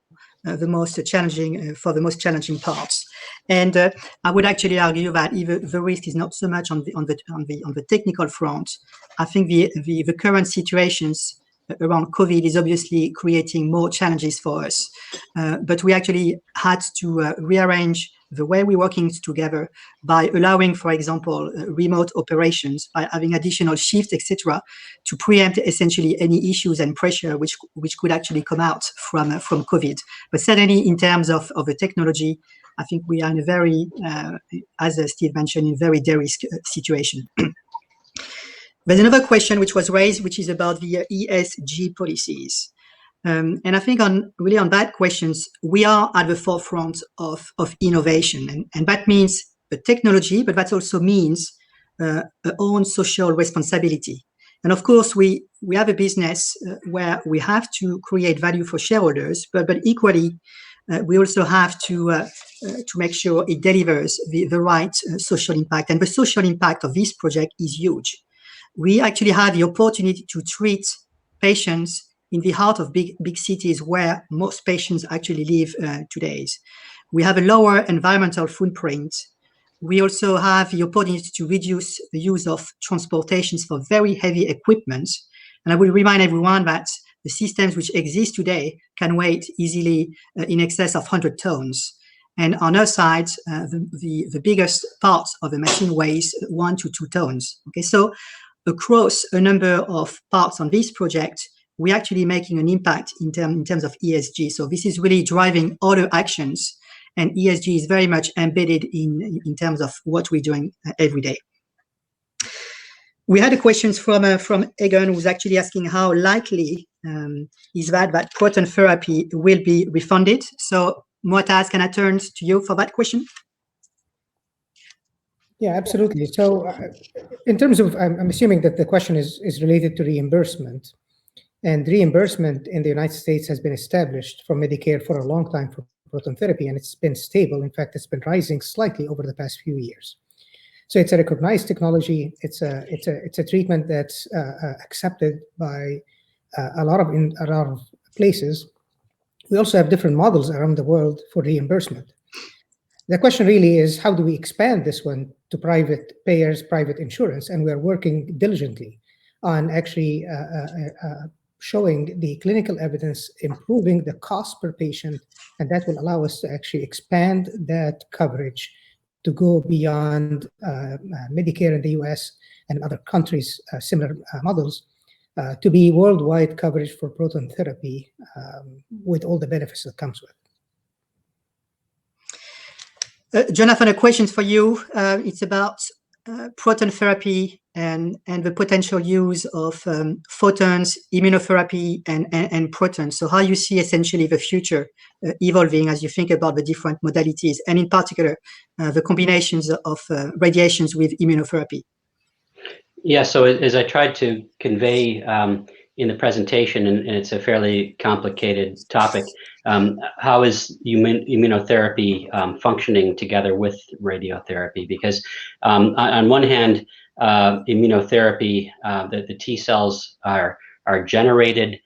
[SPEAKER 2] the most challenging parts. And I would actually argue that even the risk is not so much on the technical front. I think the current situations around COVID is obviously creating more challenges for us. But we actually had to rearrange the way we're working together by allowing, for example, remote operations, by having additional shifts, etc., to preempt essentially any issues and pressure which could actually come out from COVID. But certainly in terms of the technology, I think we are in a very, as Steve mentioned, in a very de-risk situation. There's another question which was raised, which is about the ESG policies. And I think on that questions, we are at the forefront of innovation. And that means the technology, but that also means our own social responsibility. And of course, we have a business where we have to create value for shareholders, but equally, we also have to make sure it delivers the right social impact. And the social impact of this project is huge. We actually have the opportunity to treat patients in the heart of big cities where most patients actually live today. We have a lower environmental footprint. We also have the opportunity to reduce the use of transportations for very heavy equipment. And I will remind everyone that the systems which exist today can weigh easily in excess of 100 tons. And on our side, the biggest part of the machine weighs 1 to 2 tons. Okay, so across a number of parts on this project, we're actually making an impact in terms of ESG. So this is really driving other actions, and ESG is very much embedded in terms of what we're doing every day. We had a question from Egan, who's actually asking how likely is that proton therapy will be refunded. So Muataz, can I turn to you for that question?
[SPEAKER 7] Yeah, absolutely. So in terms of, I'm assuming that the question is related to reimbursement. And reimbursement in the United States has been established for Medicare for a long time for proton therapy, and it's been stable. In fact, it's been rising slightly over the past few years. So it's a recognized technology. It's a treatment that's accepted by a lot of places. We also have different models around the world for reimbursement. The question really is, how do we expand this one to private payers, private insurance? And we're working diligently on actually showing the clinical evidence, improving the cost per patient, and that will allow us to actually expand that coverage to go beyond Medicare in the US and other countries, similar models, to be worldwide coverage for proton therapy with all the benefits that comes with it.
[SPEAKER 2] Jonathan, a question for you. It's about proton therapy and the potential use of photons, immunotherapy, and protons. So how you see essentially the future evolving as you think about the different modalities, and in particular, the combinations of radiations with immunotherapy?
[SPEAKER 6] Yeah, so as I tried to convey in the presentation, and it's a fairly complicated topic, how is immunotherapy functioning together with radiotherapy? Because on one hand, immunotherapy, the T cells are generated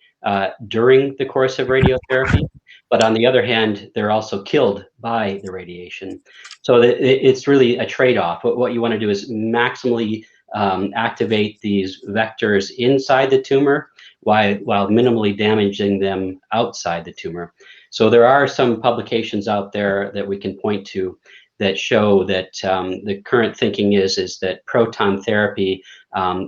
[SPEAKER 6] during the course of radiotherapy, but on the other hand, they're also killed by the radiation. So it's really a trade-off. What you want to do is maximally activate these vectors inside the tumor while minimally damaging them outside the tumor. So there are some publications out there that we can point to that show that the current thinking is that proton therapy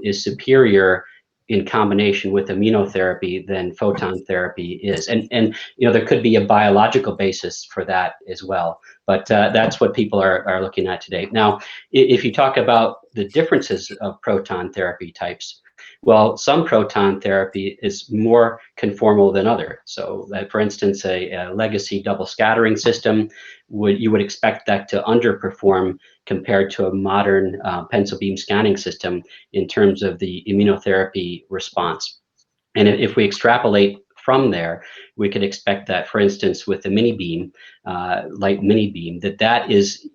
[SPEAKER 6] is superior in combination with immunotherapy than photon therapy is. And you know, there could be a biological basis for that as well. But that's what people are looking at today. Now, if you talk about the differences of proton therapy types, well, some proton therapy is more conformal than other. So, for instance, a legacy double scattering system, you would expect that to underperform compared to a modern pencil beam scanning system in terms of the immunotherapy response. And if we extrapolate from there, we could expect that, for instance, with the mini beam, light mini beam, that is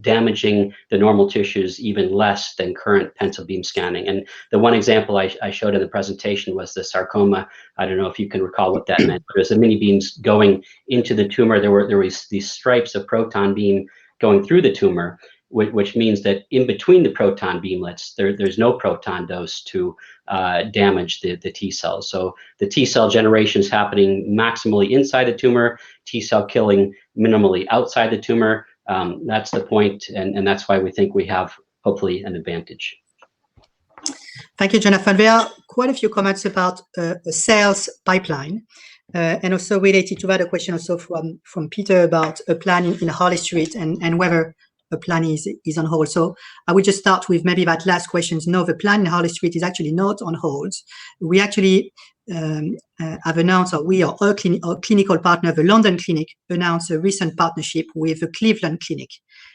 [SPEAKER 6] damaging the normal tissues even less than current pencil beam scanning. And the one example I showed in the presentation was the sarcoma. I don't know if you can recall what that meant, but as the mini beams going into the tumor, there was these stripes of proton beam going through the tumor, which means that in between the proton beamlets, there's no proton dose to damage the T cells. So the T cell generation is happening maximally inside the tumor, T cell killing minimally outside the tumor. That's the point, and that's why we think we have, hopefully, an advantage.
[SPEAKER 2] Thank you, Jonathan. There are quite a few comments about a sales pipeline. And also related to that, a question also from Peter about a plan in Harley Street and whether a plan is on hold. So I would just start with maybe that last question. No, the plan in Harley Street is actually not on hold. We actually have announced, or our clinical partner, the London Clinic, announced a recent partnership with the Cleveland Clinic.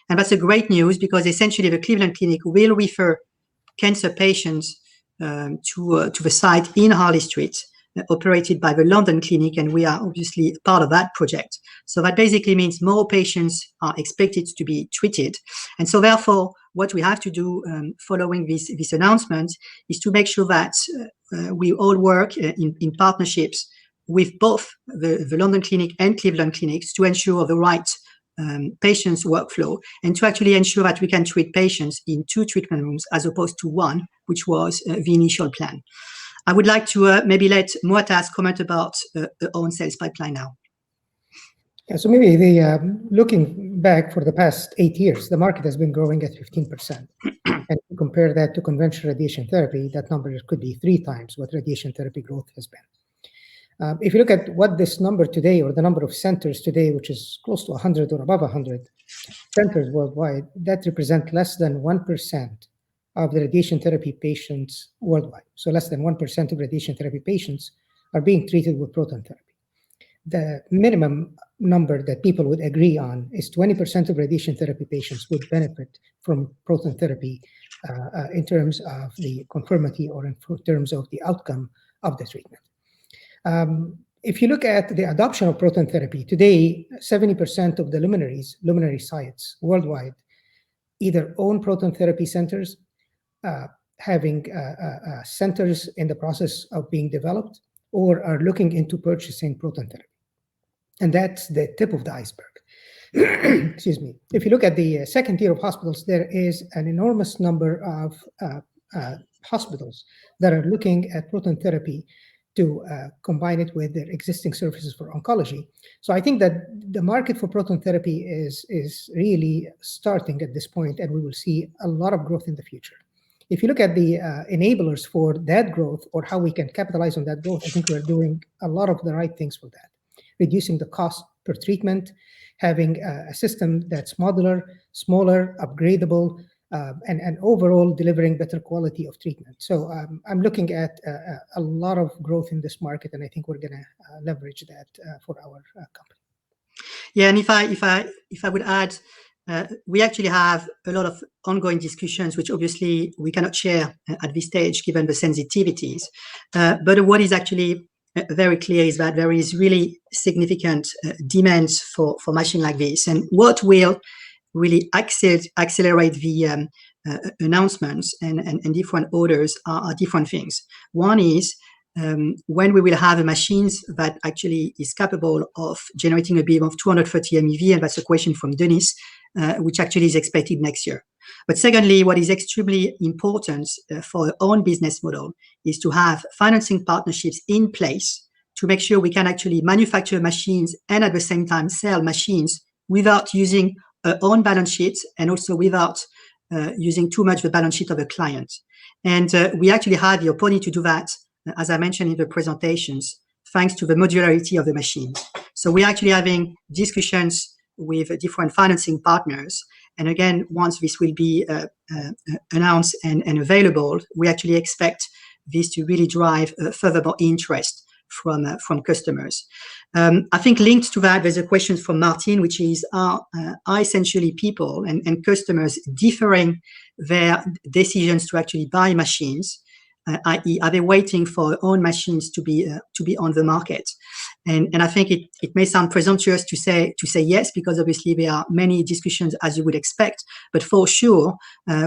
[SPEAKER 2] And that's a great news because essentially the Cleveland Clinic will refer cancer patients to the site in Harley Street, operated by the London Clinic, and we are obviously part of that project. So that basically means more patients are expected to be treated. And so therefore, what we have to do following this announcement is to make sure that we all work in partnerships with both the London Clinic and Cleveland Clinics to ensure the right patients' workflow and to actually ensure that we can treat patients in 2 treatment rooms as opposed to 1, which was the initial plan. I would like to maybe let Muataz comment about our own sales pipeline now.
[SPEAKER 7] Yeah, so maybe looking back for the past 8 years, the market has been growing at 15%. And compare that to conventional radiation therapy, that number could be 3 times what radiation therapy growth has been. If you look at what this number today, or the number of centers today, which is close to 100 or above 100 centers worldwide, that represent less than 1% of the radiation therapy patients worldwide. So less than 1% of radiation therapy patients are being treated with proton therapy. The minimum number that people would agree on is 20% of radiation therapy patients would benefit from proton therapy in terms of the conformity or in terms of the outcome of the treatment. If you look at the adoption of proton therapy, today, 70% of the luminary sites worldwide either own proton therapy centers, having centers in the process of being developed, or are looking into purchasing proton therapy. And that's the tip of the iceberg. Excuse me. If you look at the second tier of hospitals, there is an enormous number of hospitals that are looking at proton therapy to combine it with their existing services for oncology. So I think that the market for proton therapy is really starting at this point, and we will see a lot of growth in the future. If you look at the enablers for that growth, or how we can capitalize on that growth, I think we're doing a lot of the right things for that. Reducing the cost per treatment, having a system that's modular, smaller, upgradable, and overall delivering better quality of treatment. So I'm looking at a lot of growth in this market, and I think we're going to leverage that for our company.
[SPEAKER 2] Yeah, and if I would add, we actually have a lot of ongoing discussions, which obviously we cannot share at this stage given the sensitivities. But what is actually very clear is that there is really significant demands for machine like this, and what will really accelerate the announcements and different orders are different things. One is when we will have a machines that actually is capable of generating a beam of 230 MeV, and that's a question from Dennis, which actually is expected next year. But secondly, what is extremely important for our own business model is to have financing partnerships in place to make sure we can actually manufacture machines and at the same time sell machines without using our own balance sheets, and also without using too much the balance sheet of a client. And we actually have the opportunity to do that, as I mentioned in the presentations, thanks to the modularity of the machines. So we're actually having discussions with different financing partners. And again, once this will be announced and available, we actually expect this to really drive further more interest from customers. I think linked to that, there's a question from Martin, which is, are essentially people and customers differing their decisions to actually buy machines, i.e., are they waiting for their own machines to be on the market? And I think it may sound presumptuous to say yes, because obviously there are many discussions as you would expect, but for sure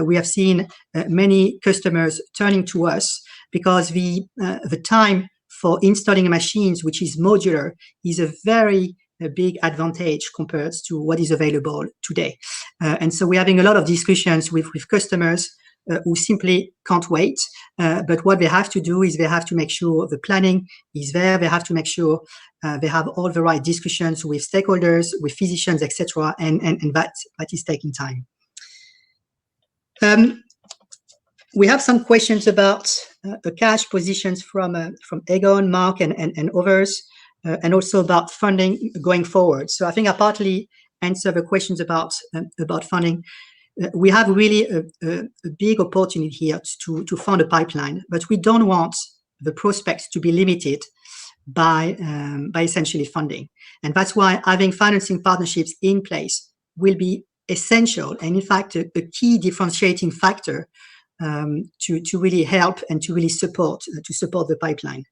[SPEAKER 2] we have seen many customers turning to us because the time for installing machines, which is modular, is a very big advantage compared to what is available today. And so we're having a lot of discussions with customers who simply can't wait. But what they have to do is they have to make sure the planning is there. They have to make sure they have all the right discussions with stakeholders, with physicians, etc. And that is taking time. We have some questions about the cash positions from Egon, Mark, and others, and also about funding going forward. So I think I partly answer the questions about funding. We have really a big opportunity here to fund a pipeline, but we don't want the prospects to be limited by essentially funding. And that's why having financing partnerships in place will be essential, and in fact a key differentiating factor to really help and to really support the pipeline.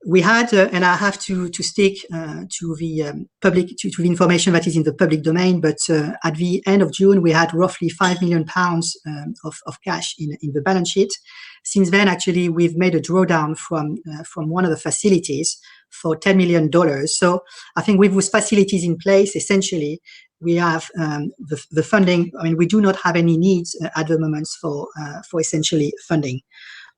[SPEAKER 2] We had, and I have to stick to the public to the information that is in the public domain. But at the end of June, we had roughly £5 million of cash in the balance sheet. Since then, actually, we've made a drawdown from one of the facilities for $10 million. So I think with those facilities in place, essentially, we have the funding. I mean, we do not have any needs at the moment for essentially funding.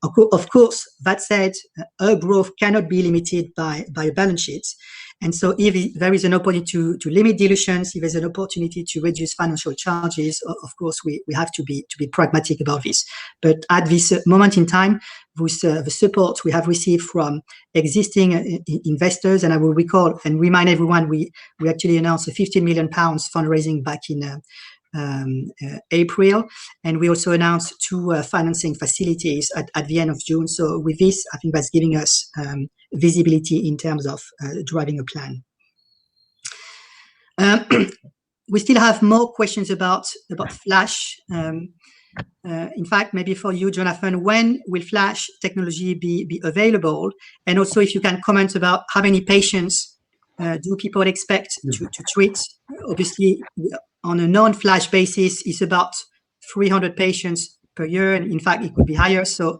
[SPEAKER 2] Of course, that said, our growth cannot be limited by balance sheets. And so if there is an opportunity to limit dilutions, if there's an opportunity to reduce financial charges, of course, we have to be pragmatic about this. But at this moment in time, with the support we have received from existing investors, and I will recall and remind everyone, we actually announced a £15 million fundraising back in April, and we also announced 2 financing facilities at the end of June. So with this, I think that's giving us visibility in terms of driving a plan. We still have more questions about Flash. In fact, maybe for you, Jonathan, when will Flash technology be available? And also, if you can comment about how many patients do people expect to treat? Obviously, on a non-Flash basis, it's about 300 patients per year, and in fact, it could be higher. So,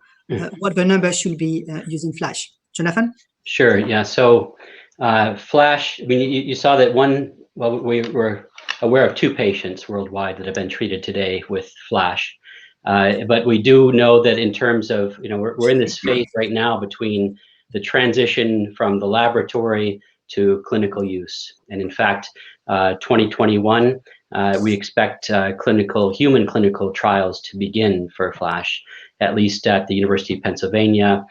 [SPEAKER 2] what the number should be using Flash? Jonathan?
[SPEAKER 10] Sure. Yeah. So
[SPEAKER 6] Flash, I mean, you saw that we were aware of 2 patients worldwide that have been treated today with Flash. But we do know that in terms of, we're in this phase right now between the transition from the laboratory to clinical use. And in fact, 2021, we expect human clinical trials to begin for Flash, at least at the University of Pennsylvania,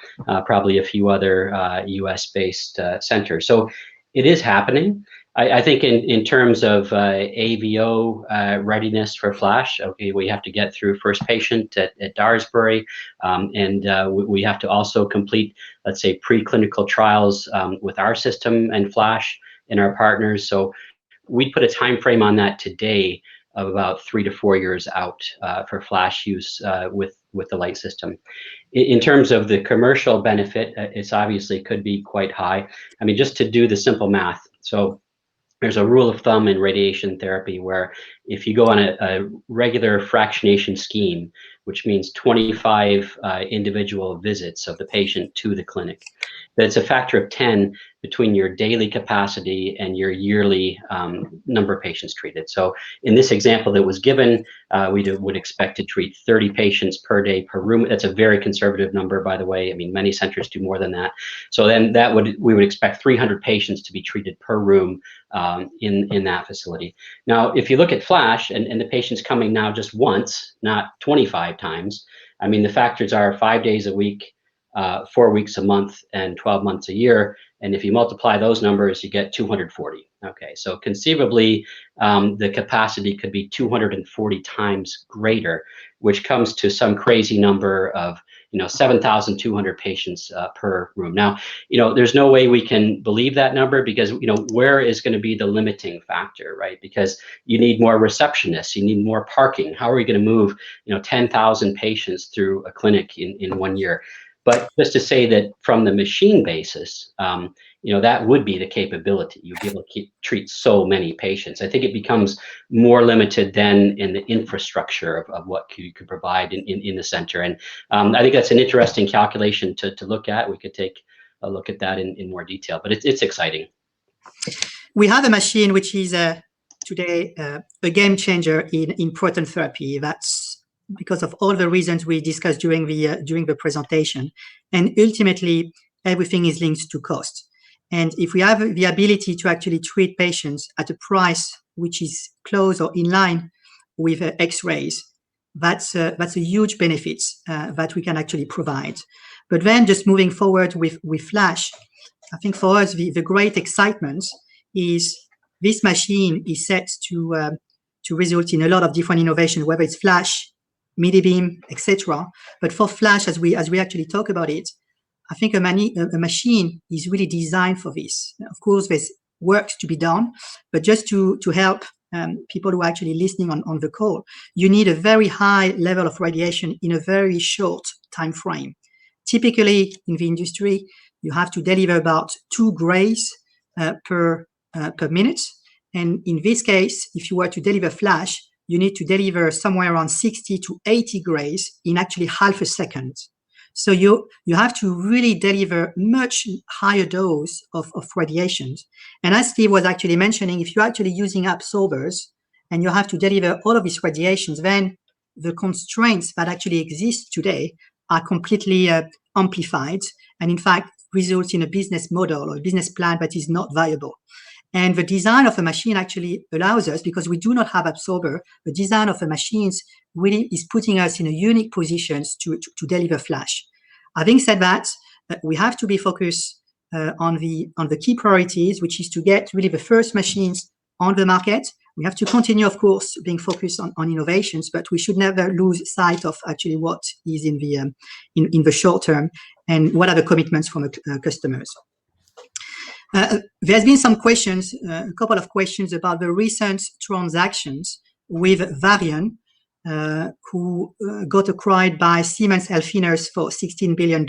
[SPEAKER 6] probably a few other US-based centers. So it is happening. I think in terms of AVO readiness for Flash, okay, we have to get through first patient at Daresbury, and we have to also complete, let's say, preclinical trials with our system and Flash and our partners. So we put a time frame on that today of about 3 to 4 years out for Flash use with the light system. In terms of the commercial benefit, it's obviously could be quite high. I mean, just to do the simple math. So there's a rule of thumb in radiation therapy where if you go on a regular fractionation scheme, which means 25 individual visits of the patient to the clinic, that's a factor of 10 between your daily capacity and your yearly number of patients treated. So in this example that was given, we would expect to treat 30 patients per day per room. That's a very conservative number, by the way. I mean, many centers do more than that. So then we would expect 300 patients to be treated per room in that facility. Now, if you look at Flash and the patient's coming now just once, not 25 times, I mean, the factors are 5 days a week, 4 weeks a month, and 12 months a year. And if you multiply those numbers, you get 240. Okay, so conceivably, the capacity could be 240 times greater, which comes to some crazy number of 7,200 patients per room. Now, there's no way we can believe that number because where is going to be the limiting factor, right? Because you need more receptionists, you need more parking. How are we going to move 10,000 patients through a clinic in 1 year? But just to say that from the machine basis, that would be the capability. You'd be able to treat so many patients. I think it becomes more limited than in the infrastructure of what you could provide in the center. And I think that's an interesting calculation to look at. We could take a look at that in more detail, but it's exciting.
[SPEAKER 2] We have a machine which is today a game changer in proton therapy. That's because of all the reasons we discussed during the presentation. And ultimately, everything is linked to cost. And if we have the ability to actually treat patients at a price which is close or in line with X-rays, that's a huge benefit that we can actually provide. But then just moving forward with Flash, I think for us, the great excitement is this machine is set to result in a lot of different innovation, whether it's Flash, midi-beam, etc. But for Flash, as we actually talk about it, I think a machine is really designed for this. Of course, there's work to be done, but just to help people who are actually listening on the call, you need a very high level of radiation in a very short time frame. Typically, in the industry, you have to deliver about 2 grays per minute. And in this case, if you were to deliver Flash, you need to deliver somewhere around 60 to 80 grays in actually half a second. So you have to really deliver much higher dose of radiations. And as Steve was actually mentioning, if you're actually using absorbers and you have to deliver all of these radiations, then the constraints that actually exist today are completely amplified and in fact result in a business model or a business plan that is not viable. And the design of a machine actually allows us, because we do not have absorber, the design of the machines really is putting us in a unique positions to deliver Flash. Having said that, we have to be focused on the key priorities, which is to get really the first machines on the market. We have to continue, of course, being focused on innovations, but we should never lose sight of actually what is in the short term and what are the commitments from the customers. There's been some questions, a couple of questions about the recent transactions with Varian, who got acquired by Siemens Healthineers for $16 billion.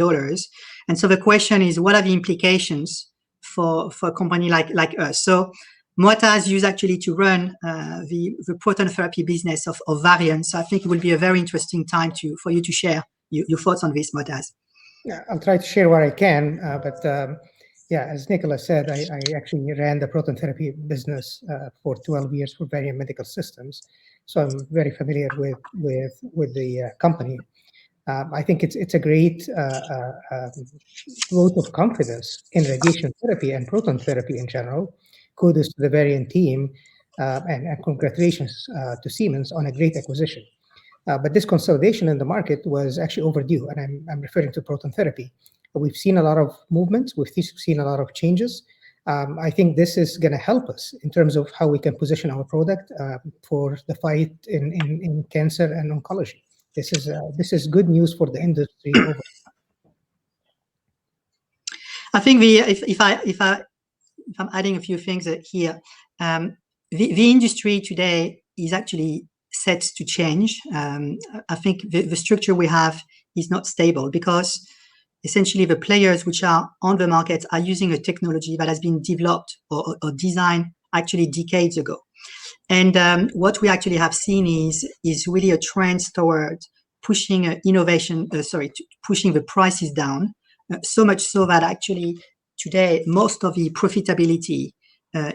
[SPEAKER 2] And so the question is, what are the implications for a company like us? So Muataz used actually to run the proton therapy business of Varian. So I think it will be a very interesting time for you to share your thoughts on this, Muataz.
[SPEAKER 7] Yeah, I'll try to share what I can, but Yeah, as Nicholas said, I actually ran the proton therapy business for 12 years for Varian Medical Systems, so I'm very familiar with the company. I think it's a great vote of confidence in radiation therapy and proton therapy in general. Kudos to the Varian team, and congratulations to Siemens on a great acquisition. But this consolidation in the market was actually overdue, and I'm referring to proton therapy. We've seen a lot of movements. We've seen a lot of changes. I think this is going to help us in terms of how we can position our product for the fight in cancer and oncology. This is good news for the industry overall.
[SPEAKER 2] I think if I'm adding a few things here, the industry today is actually set to change. I think the structure we have is not stable because essentially the players which are on the market are using a technology that has been developed or designed actually decades ago. And what we actually have seen is really a trend toward pushing pushing the prices down, so much so that actually today most of the profitability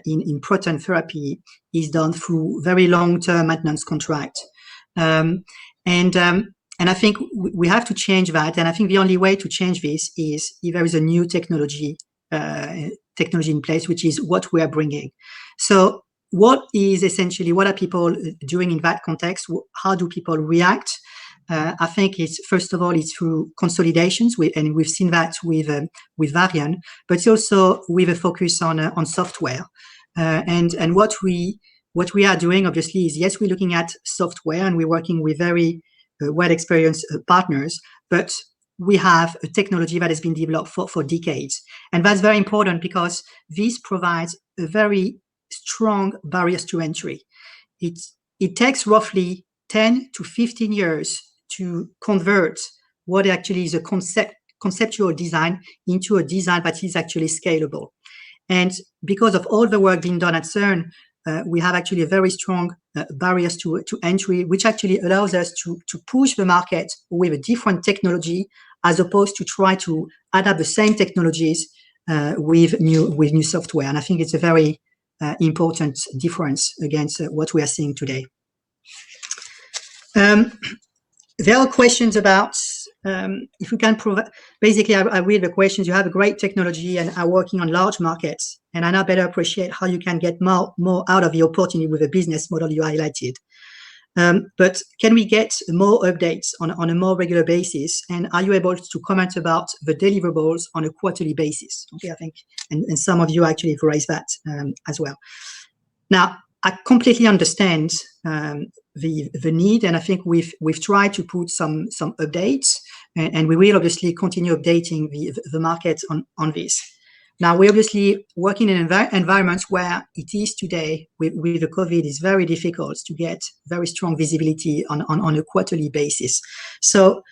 [SPEAKER 2] in proton therapy is done through very long-term maintenance contract. And I think we have to change that. And I think the only way to change this is if there is a new technology in place, which is what we are bringing. So what are people doing in that context? How do people react? I think first of all, it's through consolidations, and we've seen that with Varian, but it's also with a focus on software. And what we are doing, obviously, is yes, we're looking at software, and we're working with very well-experienced partners, but we have a technology that has been developed for decades, and that's very important because this provides a very strong barriers to entry. It takes roughly 10 to 15 years to convert what actually is a conceptual design into a design that is actually scalable. And because of all the work being done at CERN, we have actually a very strong barriers to entry, which actually allows us to push the market with a different technology as opposed to try to adapt the same technologies with new software. And I think it's a very important difference against what we are seeing today. There are questions about if we can provide. Basically, I read the questions. You have a great technology and are working on large markets, and I now better appreciate how you can get more out of the opportunity with the business model you highlighted. But can we get more updates on a more regular basis? And are you able to comment about the deliverables on a quarterly basis? Okay, I think, and some of you actually have raised that as well. Now, I completely understand the need, and I think we've tried to put some updates, and we will obviously continue updating the market on this. Now, we're obviously working in environments where it is today with the COVID is very difficult to get very strong visibility on a quarterly basis. So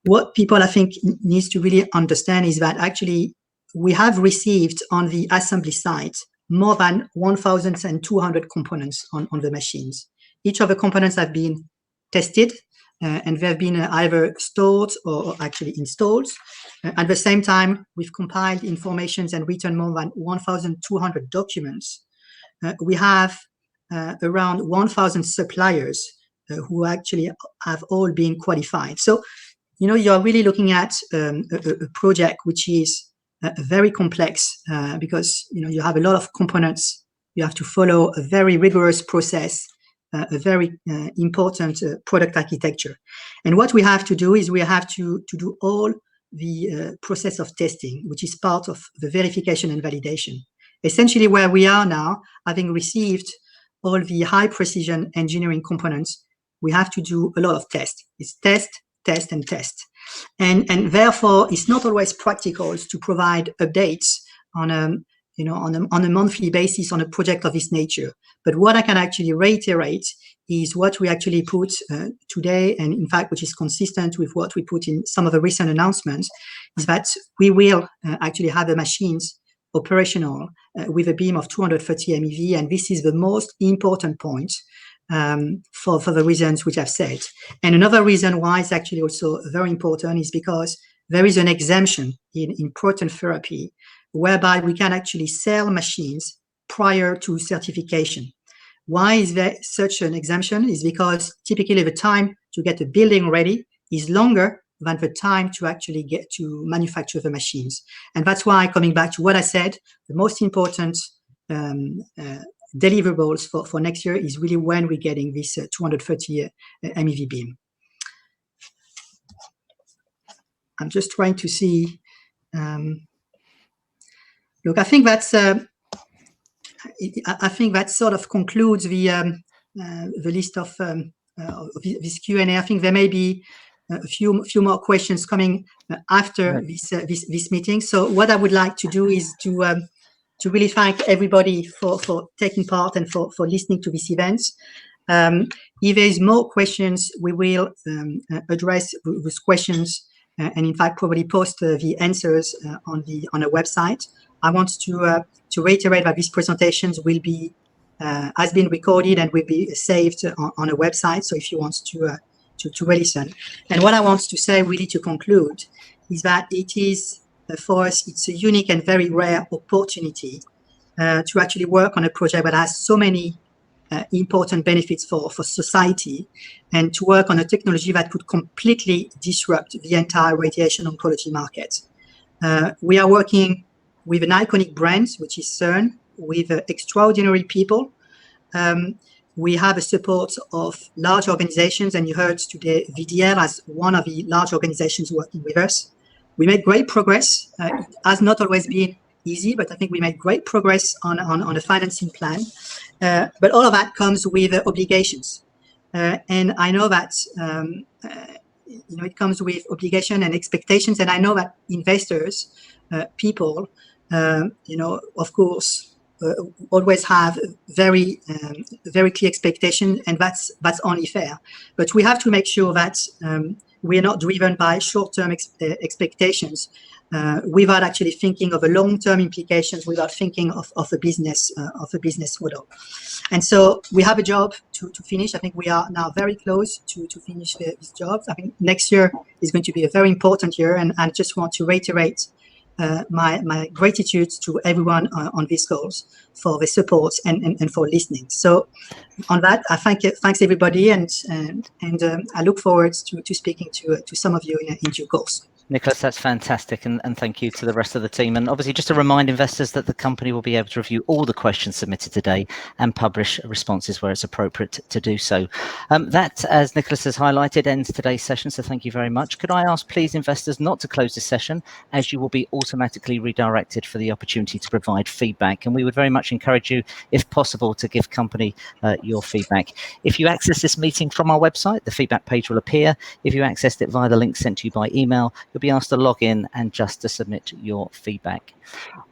[SPEAKER 2] what people I think needs to really understand is that actually we have received on the assembly site more than 1,200 components on the machines. Each of the components have been tested and they've been either stored or actually installed. At the same time, we've compiled information and written more than 1,200 documents. We have around 1,000 suppliers who actually have all been qualified. So, you're really looking at a project which is very complex because you have a lot of components. You have to follow a very rigorous process, a very important product architecture. And what we have to do is we have to do all the process of testing, which is part of the verification and validation. Essentially, where we are now, having received all the high precision engineering components, we have to do a lot of tests. It's test, test, and test. And therefore, it's not always practical to provide updates on a monthly basis on a project of this nature. But what I can actually reiterate is what we actually put today, and in fact, which is consistent with what we put in some of the recent announcements, is that we will actually have the machines operational with a beam of 230 MeV, and this is the most important point for the reasons which I've said. And another reason why it's actually also very important is because there is an exemption in proton therapy whereby we can actually sell machines prior to certification. Why is there such an exemption? Is because typically the time to get a building ready is longer than the time to actually get to manufacture the machines. And that's why, coming back to what I said, the most important deliverables for next year is really when we're getting this 230 MeV beam. I'm just trying to see. Look, I think that's. I think that sort of concludes the list of this Q&A. I think there may be a few more questions coming after this meeting. So what I would like to do is to really thank everybody for taking part and for listening to this event. If there's more questions, we will address those questions and in fact probably post the answers on a website. I want to reiterate that these presentations will be has been recorded and will be saved on a website. So if you want to re-listen, and what I want to say really to conclude is that it is for us it's a unique and very rare opportunity to actually work on a project that has so many important benefits for society, and to work on a technology that could completely disrupt the entire radiation oncology market. We are working with an iconic brand, which is CERN, with extraordinary people. We have a support of large organizations, and you heard today VDL as one of the large organizations working with us. We made great progress. It has not always been easy, but I think we made great progress on a financing plan. But all of that comes with obligations. And I know that it comes with obligation and expectations, and I know that investors, people, of course, always have very clear expectation, and that's only fair. But we have to make sure that we are not driven by short-term expectations without actually thinking of the long-term implications, without thinking of a business model. And so we have a job to finish. I think we are now very close to finish this job. I think next year is going to be a very important year, and I just want to reiterate my gratitude to everyone on these calls for the support and for listening. So on that, I thanks everybody, and I look forward to speaking to some of you in due course.
[SPEAKER 1] Nicholas, that's fantastic, and thank you to the rest of the team. And obviously, just to remind investors that the company will be able to review all the questions submitted today and publish responses where it's appropriate to do so. That, as Nicholas has highlighted, ends today's session, so thank you very much. Could I ask, please, investors not to close this session, as you will be automatically redirected for the opportunity to provide feedback. And we would very much encourage you, if possible, to give company your feedback. If you access this meeting from our website, the feedback page will appear. If you accessed it via the link sent to you by email, you'll be asked to log in and just to submit your feedback.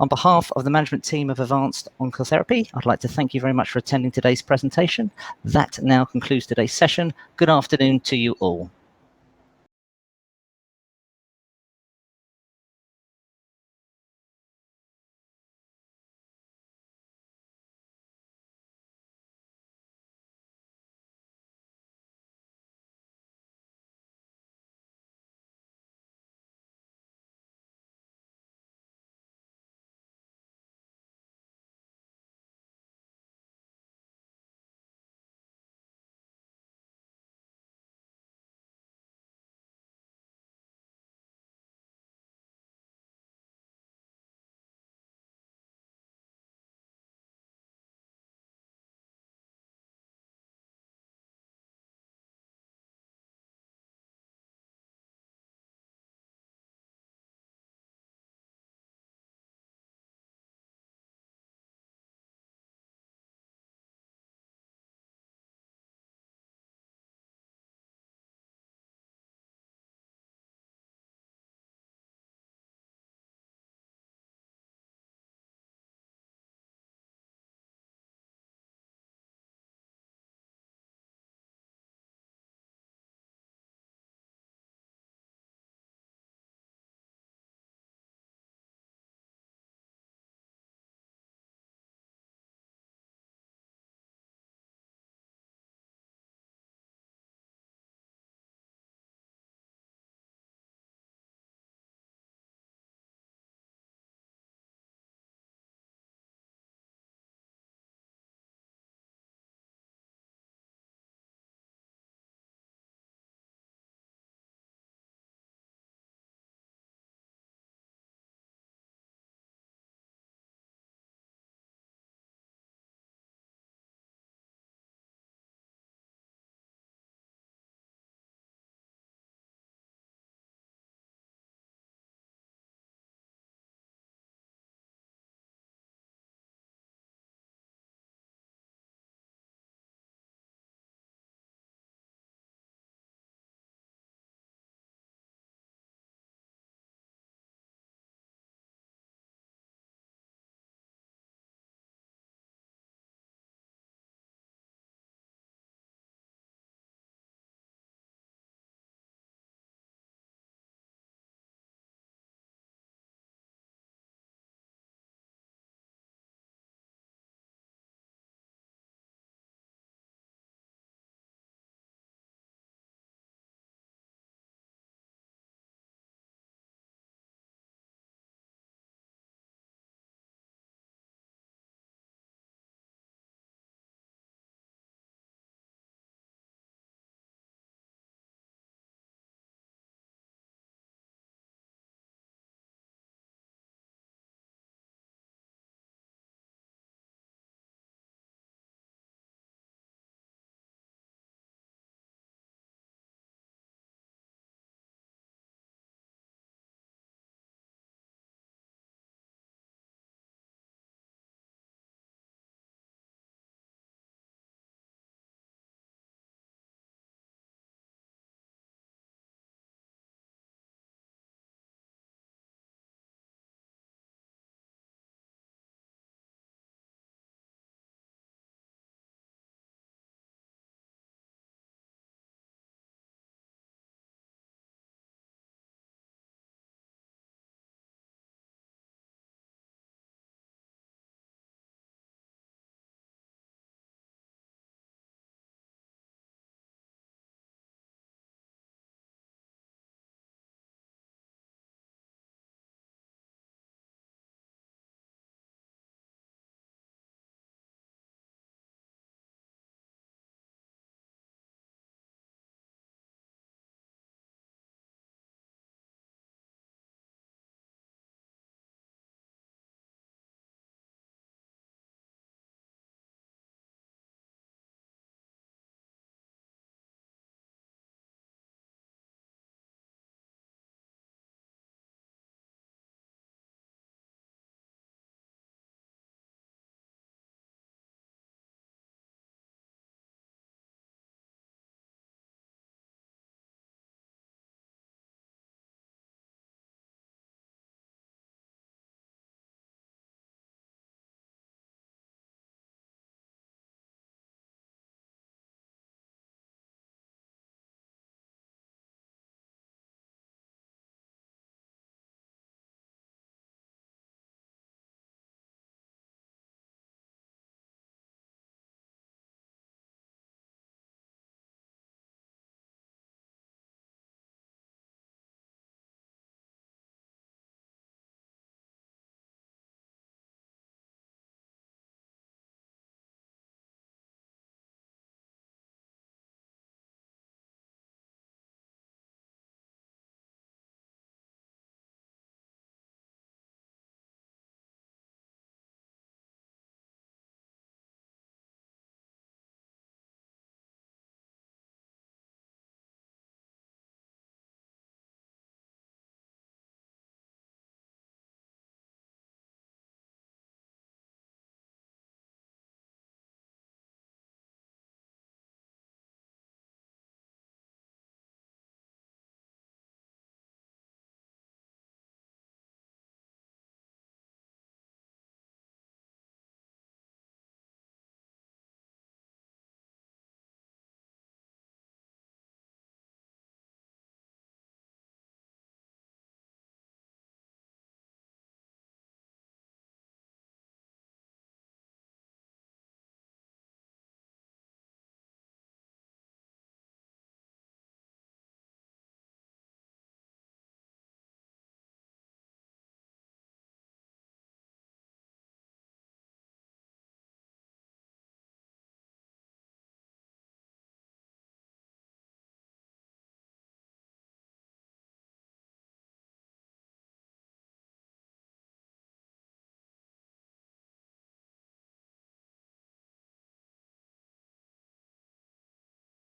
[SPEAKER 1] On behalf of the management team of Advanced Oncotherapy, I'd like to thank you very much for attending today's presentation. That now concludes today's session. Good afternoon to you all.